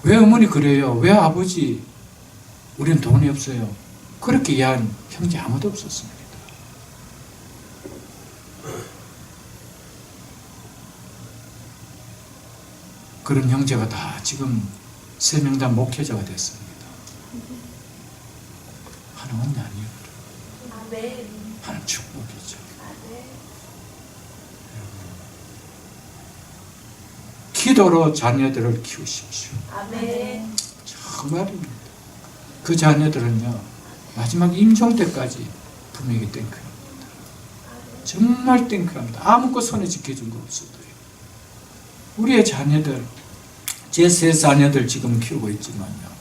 왜 어머니 그래요? 왜 아버지 우리는 돈이 없어요? 그렇게 이해한 형제 아무도 없었습니다. 그런 형제가 다 지금 3명 다 목회자가 됐습니다. 하나님 은혜 아니에요. 아멘. 하나님 축복이죠. 아멘. 기도로 자녀들을 키우십시오. 아멘. 정말입니다. 그 자녀들은요, 마지막 임종 때까지 부모에게 땡큐합니다. 정말 땡큐합니다. 아무것도 손에 지켜준 거 없어도요. 우리의 자녀들, 제 3 자녀들 지금 키우고 있지만요,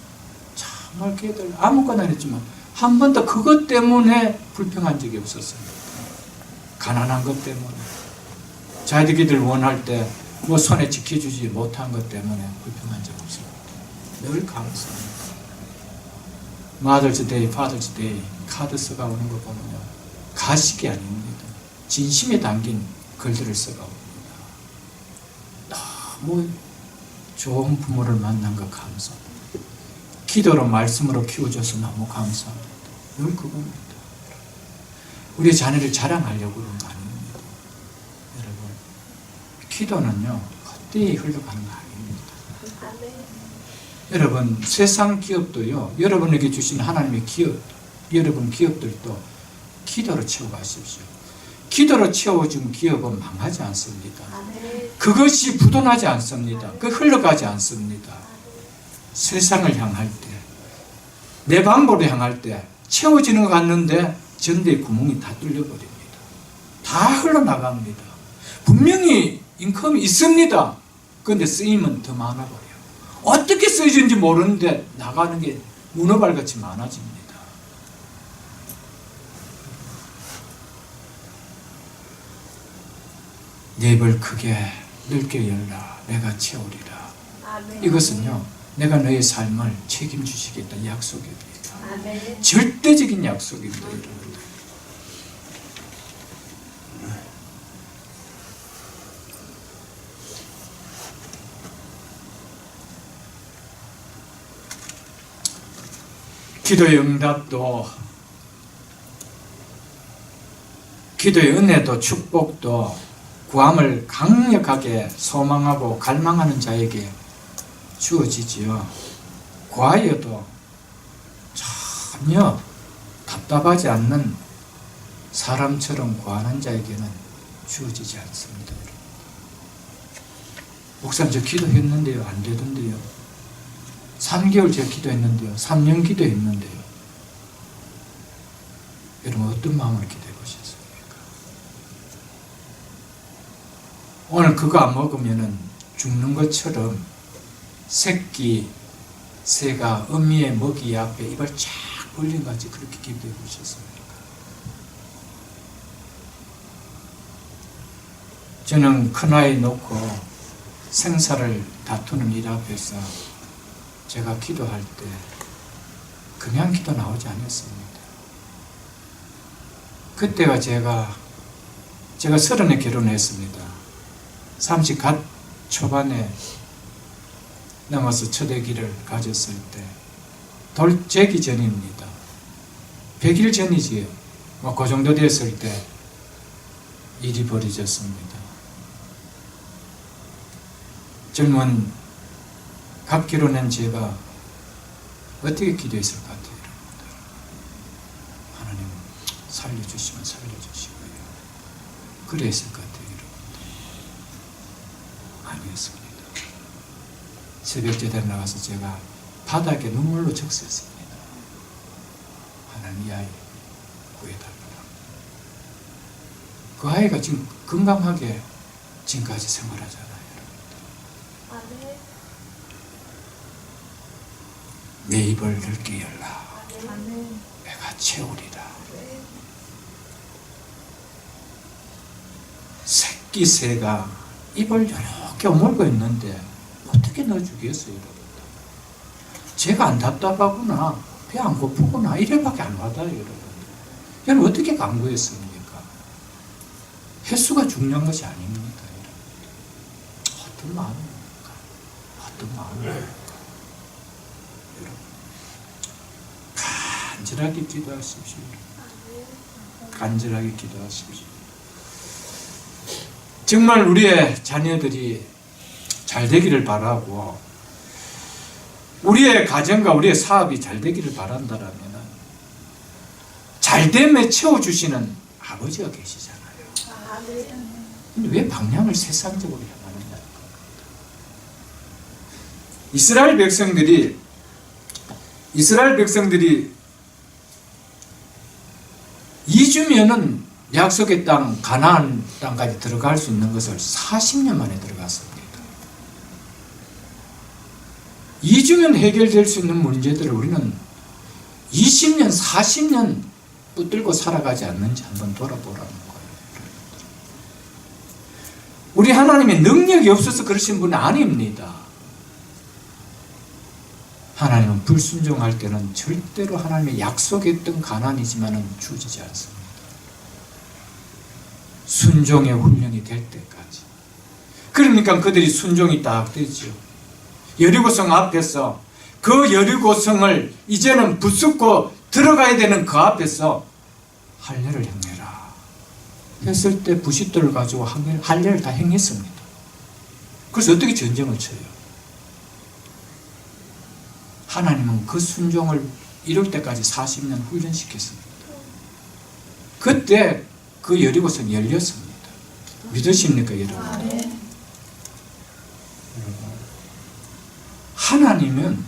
정말 걔들 아무거나 했지만 한 번도 그것 때문에 불평한 적이 없었습니다. 가난한 것 때문에, 자기들 원할 때 뭐 손에 지켜주지 못한 것 때문에 불평한 적 없습니다. 늘 감사합니다. Mother's Day, Father's Day 카드 써가 오는 거 보면요, 가식이 아닙니다. 진심에 담긴 글들을 써가 옵니다. 너무 좋은 부모를 만난 거 감사합니다. 기도로 말씀으로 키워줘서 너무 감사합니다. 늘 그겁니다. 우리 자녀를 자랑하려고 그런 거 아닙니다. 여러분, 기도는요 헛되이 흘러가는 거 아닙니다. 아멘. 여러분, 세상 기업도요, 여러분에게 주신 하나님의 기업, 여러분 기업들도 기도로 채워가십시오. 기도로 채워준 기업은 망하지 않습니다. 아멘. 그것이 부도나지 않습니다. 그 흘러가지 않습니다. 세상을 향할 때, 내 방법을 향할 때 채워지는 것 같는데 전대의 구멍이 다 뚫려버립니다. 다 흘러나갑니다. 분명히 인컴이 있습니다. 그런데 쓰임은 더 많아버려요. 어떻게 쓰여진지 모르는데 나가는 게 문어발같이 많아집니다. 내 입을 크게 넓게 열라, 내가 채우리라. 아멘. 이것은요, 내가 너의 삶을 책임지시겠다 약속입니다. 아멘. 절대적인 약속입니다, 여러분. 기도의 응답도, 기도의 은혜도, 축복도 구함을 강력하게 소망하고 갈망하는 자에게 주어지지요. 구하여도 전혀 답답하지 않는 사람처럼 구하는 자에게는 주어지지 않습니다. 목사님, 저 기도했는데요, 안 되던데요. 3개월 제가 기도했는데요, 3년 기도했는데요. 여러분, 어떤 마음으로 기도해 보셨습니까? 오늘 그거 안 먹으면 죽는 것처럼 새끼 새가 어미의 먹이 앞에 입을 쫙 벌린 같이 그렇게 기도해 보셨습니까? 저는 큰아이 놓고 생사를 다투는 일 앞에서 제가 기도할 때 그냥 기도 나오지 않았습니다. 그때가 제가 30에 결혼했습니다. 30 갓 초반에 넘어서 첫 아기를 가졌을 때 돌재기 전입니다. 100일 전이지요. 그 정도 됐을 때 일이 벌어졌습니다. 젊은 갓 결혼한 제가 어떻게 기도했을 것 같아요? 하나님 살려주시면 살려주시고요. 그랬을 것 같아요. 아니었습니다. 새벽 제단에 나가서 제가 바닥에 눈물로 적셨습니다. 하나님, 이 아이 구해달라고. 그 아이가 지금 건강하게 지금까지 생활하잖아요. 아멘. 내 입을 넓게 열라, 아멘. 내가 채우리라. 아멘. 새끼 새가 입을 이렇게 오물고 있는데 어떻게 넣어주겠어요, 여러분? 제가 안 답답하구나, 배 안 고프구나, 이래밖에 안 와닿아요, 여러분. 여러분, 어떻게 강구했습니까? 횟수가 중요한 것이 아닙니다, 여러분. 어떤 마음입니까? 어떤 마음입니까? 여러분, 간절하게 기도하십시오. 간절하게 기도하십시오. 정말 우리의 자녀들이 잘 되기를 바라고, 우리의 가정과 우리의 사업이 잘 되기를 바란다면 잘됨에 채워주시는 아버지가 계시잖아요. 아멘. 근데 왜 방향을 세상적으로 향하느냐? 이스라엘 백성들이 2주면은 약속의 땅, 가나안 땅까지 들어갈 수 있는 것을 40년 만에 들어갔습니다. 2주면 해결될 수 있는 문제들을 우리는 20년, 40년 붙들고 살아가지 않는지 한번 돌아보라는 거예요. 우리 하나님의 능력이 없어서 그러신 분은 아닙니다. 하나님은 불순종할 때는 절대로 하나님의 약속했던 가난이지만은 주어지지 않습니다. 순종의 훈련이 될 때까지. 그러니까 그들이 순종이 딱 되죠. 여리고성 앞에서 그 여리고성을 이제는 부수고 들어가야 되는 그 앞에서 할례를 행해라 했을 때 부싯돌을 가지고 할례를 다 행했습니다. 그래서 어떻게 전쟁을 쳐요? 하나님은 그 순종을 이룰 때까지 40년 훈련시켰습니다. 그때 그 여리고성이 열렸습니다. 믿으십니까 여러분? 하나님은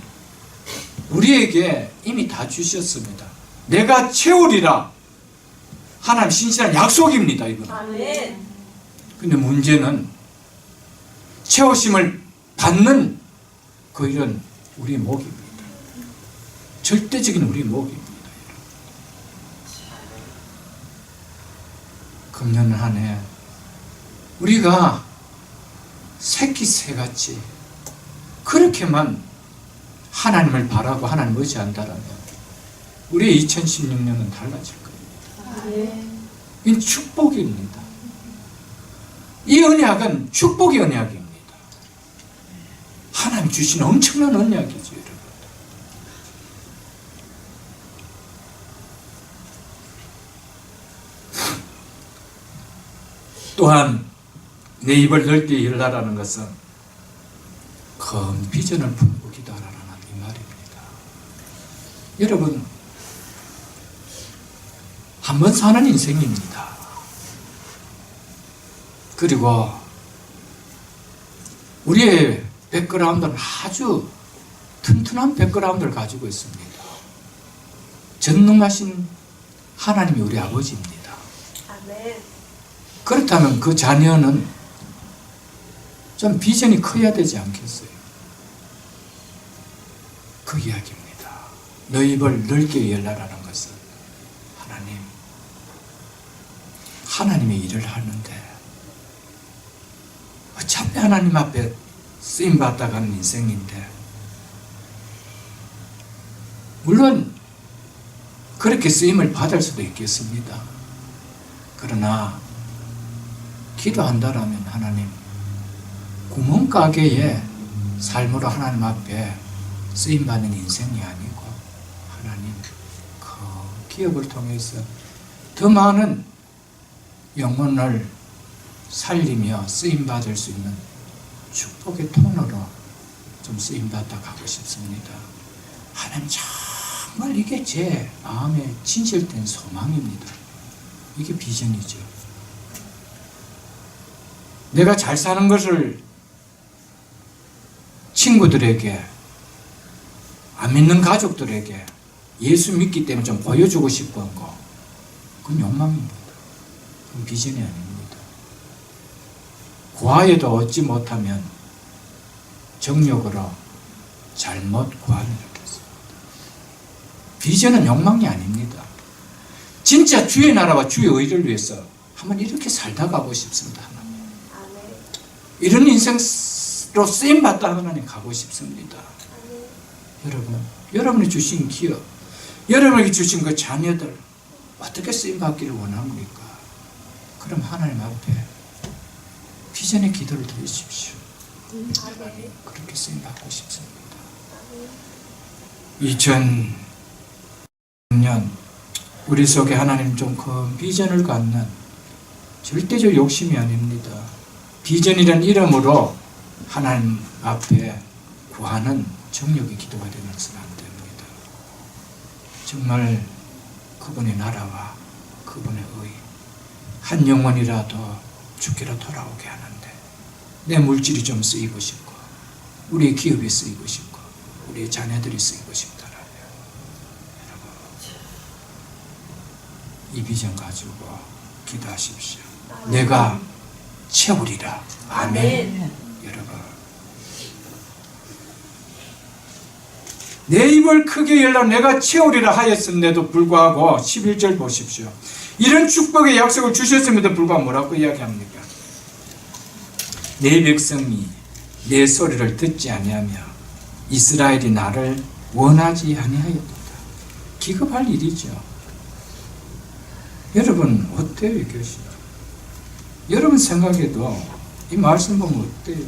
우리에게 이미 다 주셨습니다. 내가 채우리라. 하나님 신실한 약속입니다. 이건. 근데 문제는 채우심을 받는 그 일은 우리의 목입니다. 절대적인 우리의 목입니다. 금년 한 해 우리가 새끼 새같이 그렇게만 하나님을 바라고 하나님 의지한다라면 우리의 2016년은 달라질 겁니다. 이건 축복입니다. 이 언약은 축복의 언약입니다. 하나님 주신 엄청난 언약이죠, 여러분. 또한 내 입을 넓게 열라라는 것은 큰 비전을 품고 기도하라는 이 말입니다. 여러분, 한 번 사는 인생입니다. 그리고 우리의 백그라운드는 아주 튼튼한 백그라운드를 가지고 있습니다. 전능하신 하나님이 우리 아버지입니다. 그렇다면 그 자녀는 좀 비전이 커야 되지 않겠어요? 그 이야기입니다. 너희 입을 넓게 열라라는 것은 하나님의 일을 하는데 어차피 하나님 앞에 쓰임받다 가는 인생인데 물론 그렇게 쓰임을 받을 수도 있겠습니다. 그러나 기도한다라면 하나님 구멍가게의 삶으로 하나님 앞에 쓰임받는 인생이 아니고 하나님 그 기업을 통해서 더 많은 영혼을 살리며 쓰임받을 수 있는 축복의 통로로 좀 쓰임받아 가고 싶습니다. 하나님 정말 이게 제 마음의 진실된 소망입니다. 이게 비전이죠. 내가 잘 사는 것을 친구들에게, 안 믿는 가족들에게 예수 믿기 때문에 좀 보여주고 싶은 거, 그건 욕망입니다. 그건 비전이 아닙니다. 구하여도 얻지 못하면 정욕으로 잘못 구하는 것입니다. 비전은 욕망이 아닙니다. 진짜 주의 나라와 주의 의를 위해서 한번 이렇게 살다 가고 싶습니다. 하나님. 이런 인생으로 쓰임받다 하나님 가고 싶습니다. 여러분이 주신 기업, 여러분에게 주신 그 자녀들 어떻게 쓰임받기를 원합니까? 그럼 하나님 앞에 비전의 기도를 드리십시오. 그렇게 쓰임받고 싶습니다. 2000년 우리 속에 하나님 좀 큰 비전을 갖는 절대적 욕심이 아닙니다. 비전이란 이름으로 하나님 앞에 구하는 정욕의 기도가 되면서는 안 됩니다. 정말 그분의 나라와 그분의 의, 한 영혼이라도 죽기로 돌아오게 하는데 내 물질이 좀 쓰이고 싶고 우리의 기업이 쓰이고 싶고 우리의 자녀들이 쓰이고 싶다라면 여러분 이 비전 가지고 기도하십시오. 내가 채우리라. 아멘. 여러분 내 입을 크게 열라 내가 채우리라 하였음에도 불구하고 11절 보십시오. 이런 축복의 약속을 주셨음에도 불구하고 뭐라고 이야기합니까? 내 백성이 내 소리를 듣지 아니하며 이스라엘이 나를 원하지 아니하였도다. 기겁할 일이죠. 여러분 어때요 이것이? 여러분 생각에도 이 말씀 보면 어때요?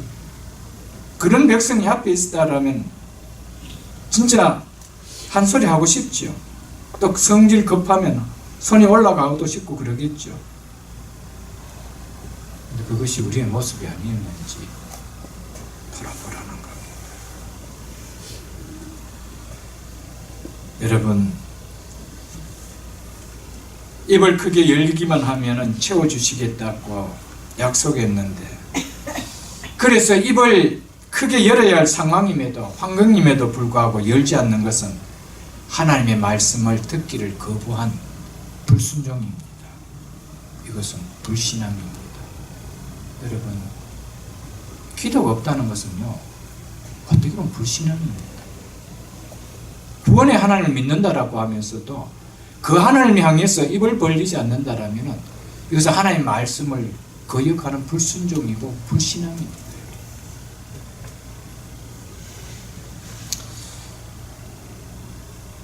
그런 백성이 앞에 있다라면 진짜 한 소리 하고 싶죠. 또 성질 급하면 손이 올라가고도 싶고 그러겠죠. 근데 그것이 우리의 모습이 아니었는지 돌아보라는 겁니다. 여러분, 입을 크게 열기만 하면 채워주시겠다고 약속했는데, 그래서 입을 크게 열어야 할 상황임에도, 환경임에도 불구하고 열지 않는 것은 하나님의 말씀을 듣기를 거부한 불순종입니다. 이것은 불신앙입니다. 여러분, 기도가 없다는 것은요, 어떻게 보면 불신앙입니다. 구원의 하나님을 믿는다라고 하면서도 그 하나님을 향해서 입을 벌리지 않는다라면 이것은 하나님의 말씀을 거역하는 불순종이고 불신앙입니다.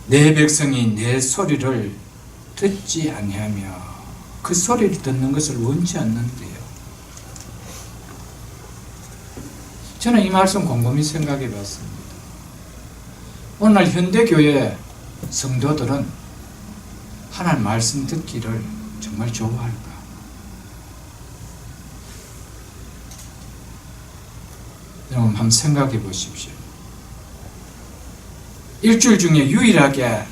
내 백성이 내 소리를 듣지 아니하며 그 소리를 듣는 것을 원치 않는데요. 저는 이 말씀 곰곰이 생각해 봤습니다. 오늘날 현대교회 성도들은 하나님 말씀 듣기를 정말 좋아할까? 여러분 한번 생각해 보십시오. 일주일 중에 유일하게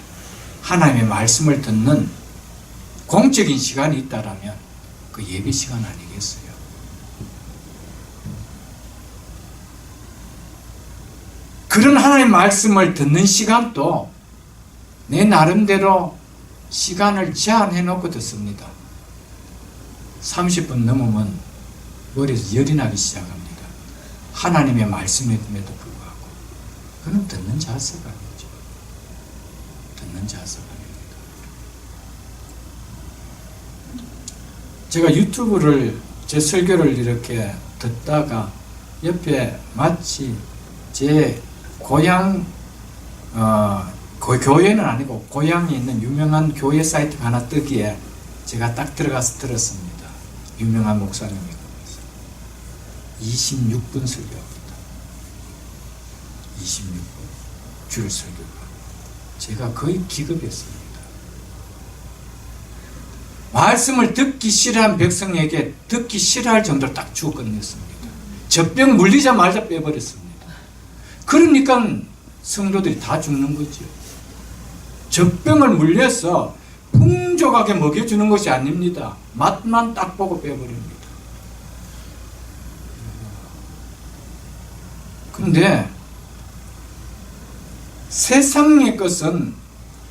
하나님의 말씀을 듣는 공적인 시간이 있다라면 그 예배 시간 아니겠어요? 그런 하나님의 말씀을 듣는 시간도 내 나름대로 시간을 제한해 놓고 듣습니다. 30분 넘으면 머리에서 열이 나기 시작합니다. 하나님의 말씀임에도 불구하고. 그건 듣는 자세가 아니죠. 듣는 자세가 아닙니다. 제가 유튜브를, 제 설교를 이렇게 듣다가 옆에 마치 제 고향, 교회는 아니고 고향에 있는 유명한 교회 사이트가 하나 뜨기에 제가 딱 들어가서 들었습니다. 유명한 목사님이 26분 설교합니다. 26분 줄 설교가. 제가 거의 기겁했습니다. 말씀을 듣기 싫어한 백성에게 듣기 싫어할 정도로 딱 주어 끝냈습니다. 젖병 물리자마자 빼버렸습니다. 그러니까 성도들이 다 죽는 거죠. 젖병을 물려서 풍족하게 먹여주는 것이 아닙니다. 맛만 딱 보고 빼버립니다. 그런데 세상의 것은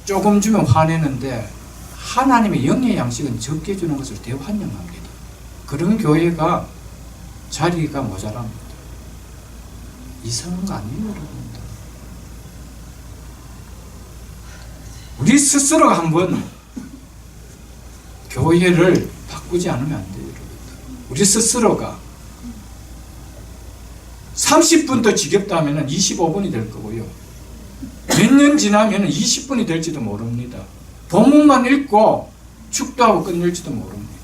조금 주면 화내는데 하나님의 영의 양식은 적게 주는 것을 대환영합니다. 그런 교회가 자리가 모자랍니다. 이상한 거 아니에요, 여러분들. 우리 스스로가 한번 교회를 바꾸지 않으면 안 돼요, 여러분들. 우리 스스로가 30분도 지겹다면 25분이 될 거고요. 몇 년 지나면 20분이 될지도 모릅니다. 본문만 읽고 축도하고 끝낼지도 모릅니다.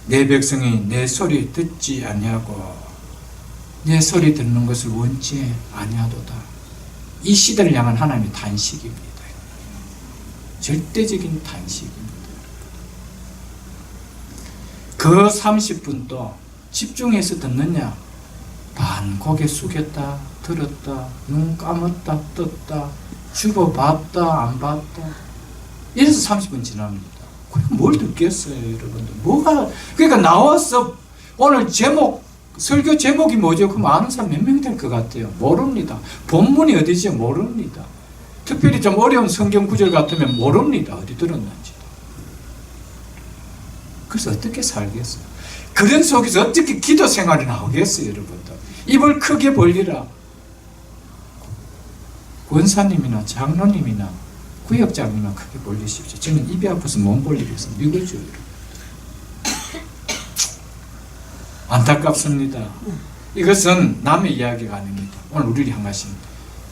내 백성이 내 소리 듣지 아니하고 내 소리 듣는 것을 원치 아니하도다. 이 시대를 향한 하나님의 단식입니다. 절대적인 단식입니다. 그 30분도 집중해서 듣느냐? 반 고개 숙였다, 들었다, 눈 감았다, 떴다, 주고받다, 안 받다. 이래서 30분 지납니다. 뭘 듣겠어요, 여러분들? 뭐가, 그러니까 나와서 오늘 제목, 설교 제목이 뭐죠? 그럼 아는 사람 몇 명 될 것 같아요? 모릅니다. 본문이 어디지? 모릅니다. 특별히 좀 어려운 성경 구절 같으면 모릅니다. 어디 들었는지. 그래서 어떻게 살겠어요? 그런 속에서 어떻게 기도 생활이 나오겠어요, 여러분들? 입을 크게 벌리라. 권사님이나 장로님이나 구역장님이나 크게 벌리십시오. 저는 입이 아파서 못 벌리겠습니다. 이거죠, 여러분. 안타깝습니다. 이것은 남의 이야기가 아닙니다. 오늘 우리를 향하신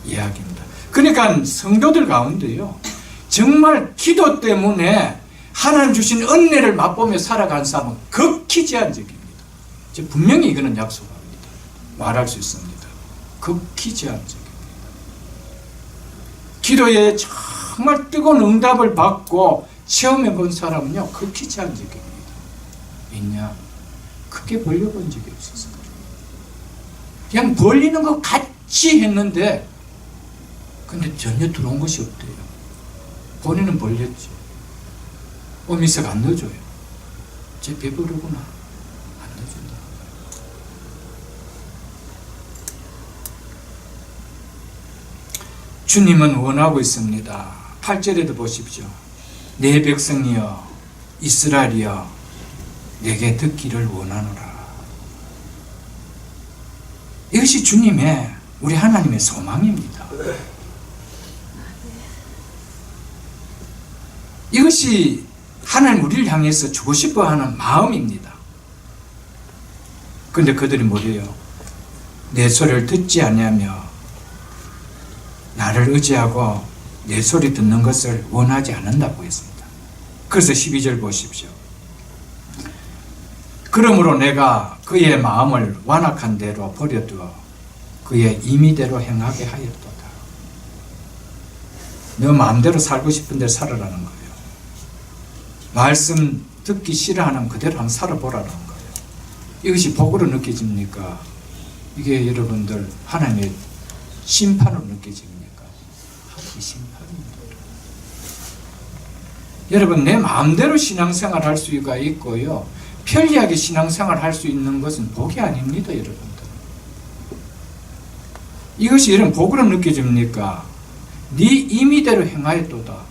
이야기입니다. 그러니까 성도들 가운데요, 정말 기도 때문에 하나님 주신 은혜를 맛보며 살아간 사람은 극히 제한적입니다. 분명히 이거는 약속합니다. 말할 수 있습니다. 극히 제한적입니다. 기도에 정말 뜨거운 응답을 받고 체험해 본 사람은요, 극히 제한적입니다. 있냐? 크게 벌려본 적이 없었어요. 그냥 벌리는 것 같이 했는데, 근데 전혀 들어온 것이 없대요. 본인은 벌렸지. 미석 안 넣어줘요. 쟤 배부르구나. 안 넣어준다. 주님은 원하고 있습니다. 8절에도 보십시오. 내 백성이여 이스라엘이여 내게 듣기를 원하노라. 이것이 주님의, 우리 하나님의 소망입니다. 이것이 하나님 우리를 향해서 주고 싶어 하는 마음입니다. 그런데 그들이 뭐래요? 내 소리를 듣지 않냐며 나를 의지하고 내 소리 듣는 것을 원하지 않는다고 했습니다. 그래서 12절 보십시오. 그러므로 내가 그의 마음을 완악한 대로 버려두어 그의 임의대로 행하게 하였도다. 너 마음대로 살고 싶은 대로 살아라는 거예요. 말씀 듣기 싫어하는 그대로 한번 살아보라는 거예요. 이것이 복으로 느껴집니까? 이게 여러분들 하나님의 심판으로 느껴집니까? 하나님의 심판입니다. 여러분, 내 마음대로 신앙생활 할 수가 있고요, 편리하게 신앙생활 할 수 있는 것은 복이 아닙니다. 여러분들, 이것이 여러분 복으로 느껴집니까? 네 임의대로 행하였도다.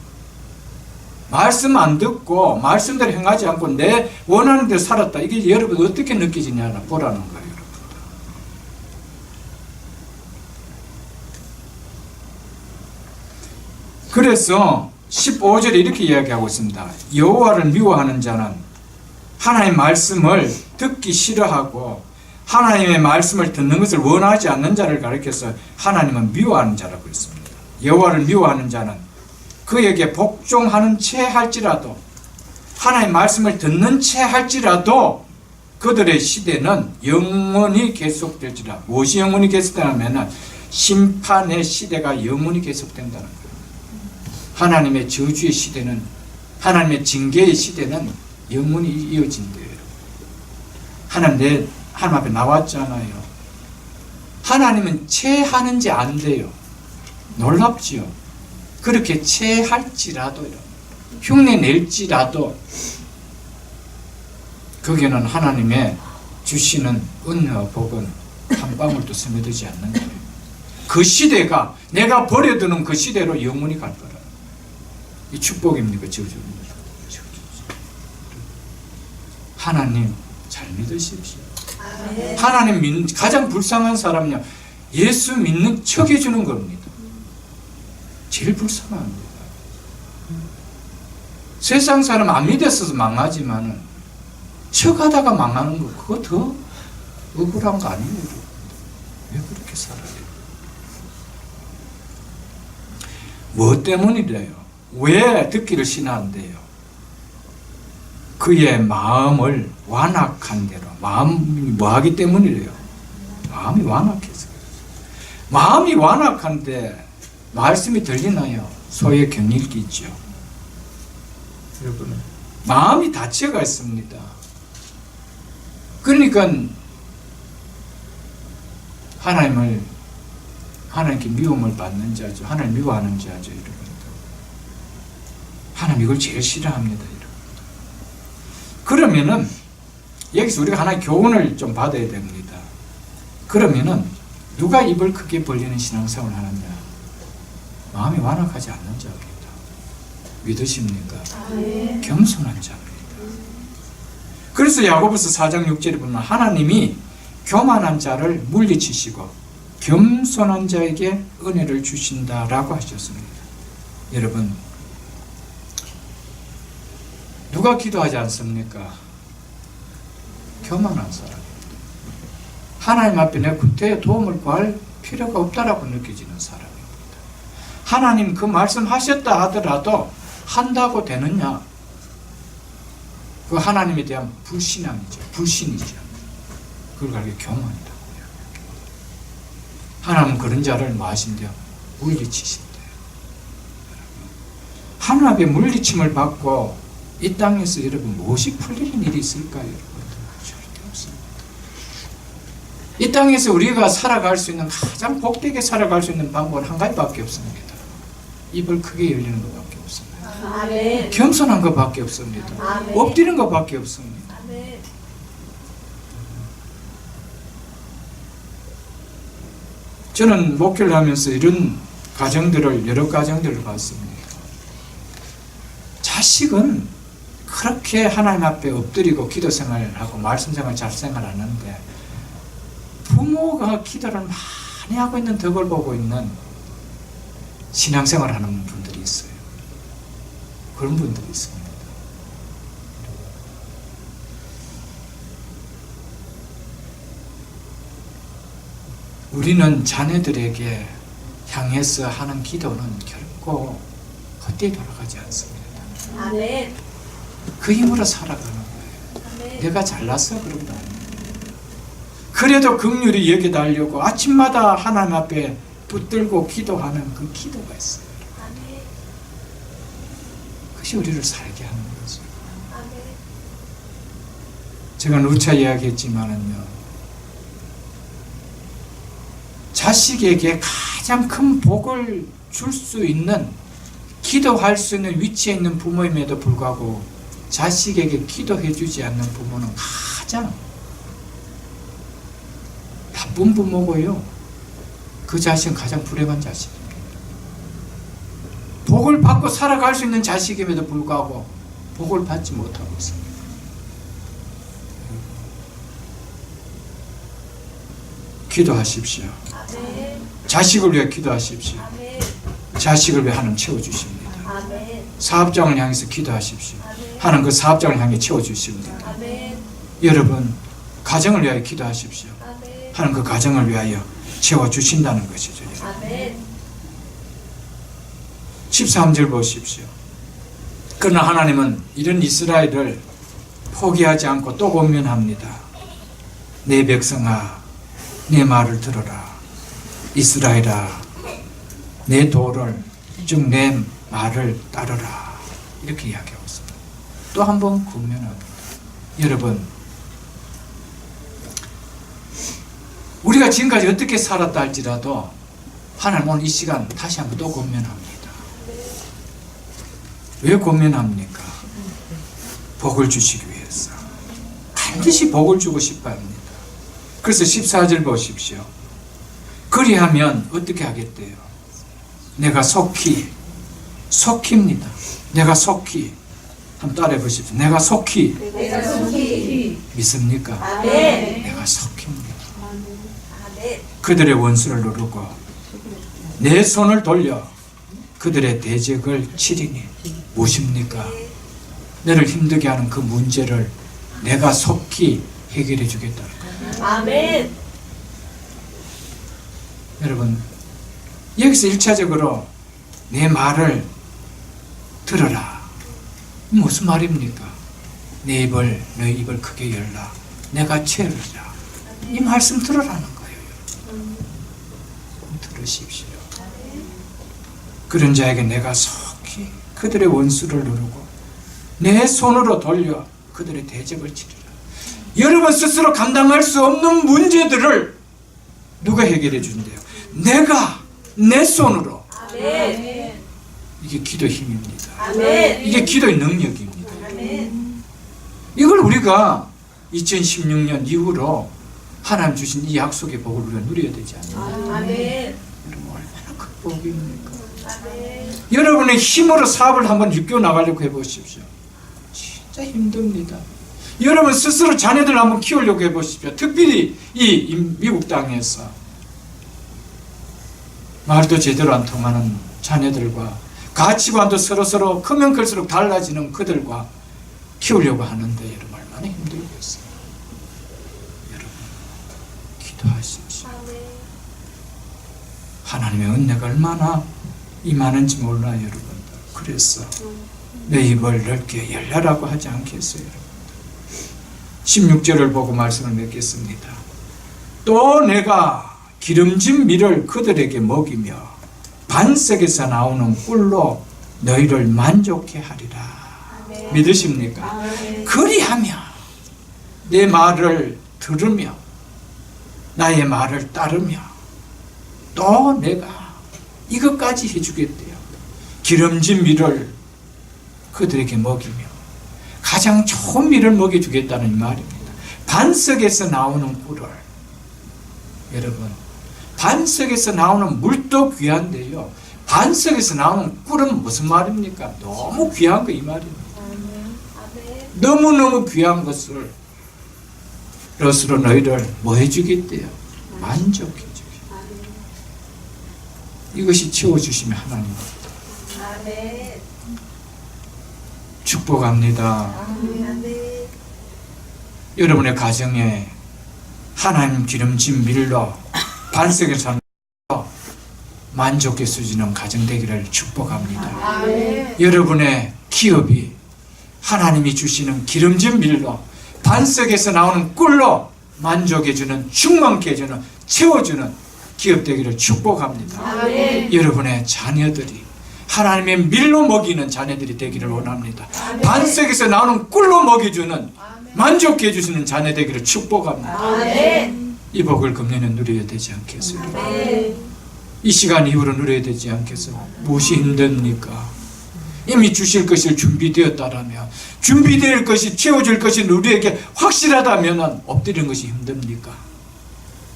말씀 안 듣고 말씀대로 행하지 않고 내 원하는 대로 살았다. 이게 여러분 어떻게 느껴지냐 보라는 거예요. 여러분. 그래서 15절에 이렇게 이야기하고 있습니다. 여호와를 미워하는 자는 하나님의 말씀을 듣기 싫어하고 하나님의 말씀을 듣는 것을 원하지 않는 자를 가리켜서 하나님은 미워하는 자라고 했습니다. 여호와를 미워하는 자는 그에게 복종하는 채 할지라도, 하나님의 말씀을 듣는 채 할지라도 그들의 시대는 영원히 계속될지라. 무엇이 영원히 계속되냐면 심판의 시대가 영원히 계속된다는 거예요. 하나님의 저주의 시대는, 하나님의 징계의 시대는 영원히 이어진대요. 하나님 앞에 나왔잖아요. 하나님은 체하는지 안 돼요. 놀랍지요. 그렇게 체할지라도요, 흉내 낼지라도 거기는 하나님의 주시는 은혜와 복은 한 방울도 스며들지 않는 거예요. 그 시대가 내가 버려두는 그 시대로 영원히 갈 거라. 이 축복입니까? 저주입니까? 하나님 잘 믿으십시오. 하나님 가장 불쌍한 사람은요, 예수 믿는 척 해주는 겁니다. 제일 불쌍합니다. 세상 사람 안 믿었어서 망하지만 척하다가 망하는 거, 그거 더 억울한 거 아니에요? 왜 그렇게 살아요? 뭐 때문이래요? 왜 듣기를 싫어한대요? 그의 마음을 완악한 대로. 마음이 뭐하기 때문이래요? 마음이 완악해서. 마음이 완악한데 말씀이 들리나요? 소의 경일기 있죠. 여러분, 마음이 닫혀가 있습니다. 그러니까 하나님께 미움을 받는 자죠. 하나님 미워하는 자죠. 여러분, 하나님 이걸 제일 싫어합니다. 여러분. 그러면은 여기서 우리가 하나의 교훈을 좀 받아야 됩니다. 그러면은 누가 입을 크게 벌리는 신앙생활을 하느냐? 마음이 완악하지 않는 자입니다. 믿으십니까? 겸손한 자입니다. 그래서 야고보서 4장 6절에 보면 하나님이 교만한 자를 물리치시고 겸손한 자에게 은혜를 주신다라고 하셨습니다. 여러분, 누가 기도하지 않습니까? 교만한 사람입니다. 하나님 앞에 내 구태여 도움을 구할 필요가 없다라고 느껴지는 사람입니다. 하나님 그 말씀하셨다 하더라도 한다고 되느냐? 그 하나님에 대한 불신앙이죠. 불신이죠. 그걸 가지고 교만이라고 이야기합니다. 하나님은 그런 자를 뭐 하신대요? 물리치신대요. 하나님 앞에 물리침을 받고 이 땅에서 여러분 무엇이 풀리는 일이 있을까요? 여러분? 절대 없습니다. 이 땅에서 우리가 살아갈 수 있는 가장 복되게 살아갈 수 있는 방법은 한 가지밖에 없습니다. 입을 크게 열리는 것밖에 없습니다. 아멘. 겸손한 것밖에 없습니다. 아멘. 엎드리는 것밖에 없습니다. 아멘. 저는 목회를 하면서 이런 가정들을 여러 가정들을 봤습니다. 자식은 그렇게 하나님 앞에 엎드리고 기도 생활을 하고 말씀 생활 잘 생활하는데 부모가 기도를 많이 하고 있는 덕을 보고 있는 신앙생활을 하는 분들이 있어요. 그런 분들이 있습니다. 우리는 자녀들에게 향해서 하는 기도는 결코 헛되이 돌아가지 않습니다. 아멘. 그 힘으로 살아가는 거예요. 아멘. 내가 잘났어 그런 거 아니에요. 그래도 긍휼히 여겨달라고 아침마다 하나님 앞에 붙들고 기도하는 그 기도가 있어요. 아멘. 그것이 우리를 살게 하는 거죠. 아멘. 제가 누차 이야기했지만은요, 자식에게 가장 큰 복을 줄 수 있는, 기도할 수 있는 위치에 있는 부모임에도 불구하고 자식에게 기도해 주지 않는 부모는 가장 나쁜 부모고요. 그 자식은 가장 불행한 자식입니다. 복을 받고 살아갈 수 있는 자식임에도 불구하고 복을 받지 못하고 있습니다. 기도하십시오. 아멘. 자식을 위해 기도하십시오. 아멘. 자식을 위해 하나님 채워주십니다. 아멘. 사업장을 향해서 기도하십시오. 아멘. 하나님 그 사업장을 향해 채워주십니다. 아멘. 여러분, 가정을 위하여 기도하십시오. 아멘. 하나님 그 가정을 위하여 채워주신다는 것이죠. 아멘. 13절 보십시오. 그러나 하나님은 이런 이스라엘을 포기하지 않고 또 권면합니다. 내 백성아, 내 말을 들어라. 이스라엘아, 내 도를, 즉 내 말을 따르라. 이렇게 이야기하고 있습니다. 또 한 번 권면합니다. 여러분, 우리가 지금까지 어떻게 살았다 할지라도 하나님 오늘 이 시간 다시 한번 또 권면합니다. 왜 권면합니까? 복을 주시기 위해서. 반드시 복을 주고 싶어 합니다. 그래서 14절 보십시오. 그리하면 어떻게 하겠대요? 내가 속히입니다. 내가 속히. 한번 따라해 보십시오. 내가 속히. 내가 속히. 믿습니까? 아멘. 내가 속히입니다. 아멘. 그들의 원수를 누르고 내 손을 돌려 그들의 대적을 치리니. 무엇입니까? 너를 힘들게 하는 그 문제를 내가 속히 해결해 주겠다는 거예요. 아멘. 여러분, 여기서 1차적으로 내 말을 들어라. 무슨 말입니까? 내 입을 크게 열라. 내가 채우리라. 이 말씀 들으라는 거예요. 들으십시오. 그런 자에게 내가 속히 그들의 원수를 누르고 내 손으로 돌려 그들의 대적을 치리라. 여러분 스스로 감당할 수 없는 문제들을 누가 해결해 준대요? 내가 내 손으로. 아멘. 이게 기도 힘입니다. 아멘. 이게 기도의 능력입니다. 아멘. 이걸 우리가 2016년 이후로 하나님 주신 이 약속의 복을 우리가 누려야 되지 않나요? 아멘. 여러분 얼마나 큰 복입니까? 아멘. 여러분의 힘으로 사업을 한번 이끌어 나가려고 해보십시오. 진짜 힘듭니다. 여러분 스스로 자녀들 한번 키우려고 해보십시오. 특별히 이 미국 땅에서 말도 제대로 안 통하는 자녀들과 가치관도 서로 크면 클수록 달라지는 그들과 키우려고 하는데 여러분 얼마나 힘들겠어요. 여러분 기도하십시오. 아멘. 하나님의 은혜가 얼마나 임하는지 몰라요, 여러분. 그래서 내 입을 넓게 열라라고 하지 않겠어요, 여러분. 16절을 보고 말씀을 맺겠습니다. 또 내가 기름진 밀을 그들에게 먹이며 반석에서 나오는 꿀로 너희를 만족해 하리라. 아멘. 믿으십니까? 아멘. 그리하며 내 말을 들으며 나의 말을 따르며 또 내가 이것까지 해주겠대요. 기름진 밀을 그들에게 먹이며 가장 좋은 밀을 먹여주겠다는 말입니다. 반석에서 나오는 꿀을, 여러분, 반석에서 나오는 물도 귀한데요, 반석에서 나오는 꿀은 무슨 말입니까? 너무 귀한 거 이 말입니다. 아멘. 너무너무 귀한 것을 롯으로 너희를 뭐 해주겠대요? 만족해주겠대요. 이것이 채워주시면 하나님 아멘. 축복합니다. 아멘. 여러분의 가정에 하나님 기름진 밀로 반석에서 만족해 주시는 가정 되기를 축복합니다. 아멘. 여러분의 기업이 하나님이 주시는 기름진 밀로 반석에서 나오는 꿀로 만족해주는, 충만케 해주는, 채워주는 기업 되기를 축복합니다. 아멘. 여러분의 자녀들이 하나님의 밀로 먹이는 자녀들이 되기를 원합니다. 반석에서 나오는 꿀로 먹여주는, 만족해 주시는 자녀 되기를 축복합니다. 아멘. 이 복을 금년에 누려야 되지 않겠어요? 아멘. 이 시간 이후로 누려야 되지 않겠어요? 무엇이 힘듭니까? 이미 주실 것이 준비되었다라면, 준비될 것이, 채워줄 것이 우리에게 확실하다면 엎드리는 것이 힘듭니까?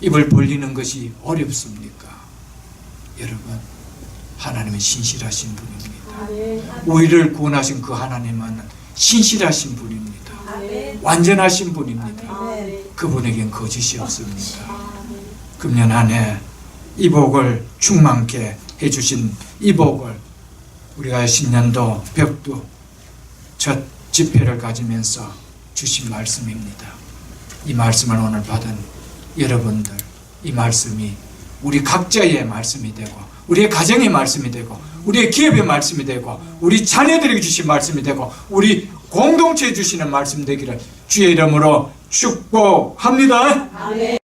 입을 벌리는 것이 어렵습니까? 여러분, 하나님은 신실하신 분입니다. 아멘. 우리를 구원하신 그 하나님은 신실하신 분입니다. 아멘. 완전하신 분입니다. 아멘. 그분에겐 거짓이 없습니다. 아멘. 금년 한 해 이 복을 충만케 해주신 이 복을 우리가 신년도 벽두 첫 집회를 가지면서 주신 말씀입니다. 이 말씀을 오늘 받은 여러분들, 이 말씀이 우리 각자의 말씀이 되고, 우리의 가정의 말씀이 되고, 우리의 기업의 말씀이 되고, 우리 자녀들에게 주신 말씀이 되고, 우리 공동체에 주시는 말씀 되기를 주의 이름으로 축복합니다. 아멘.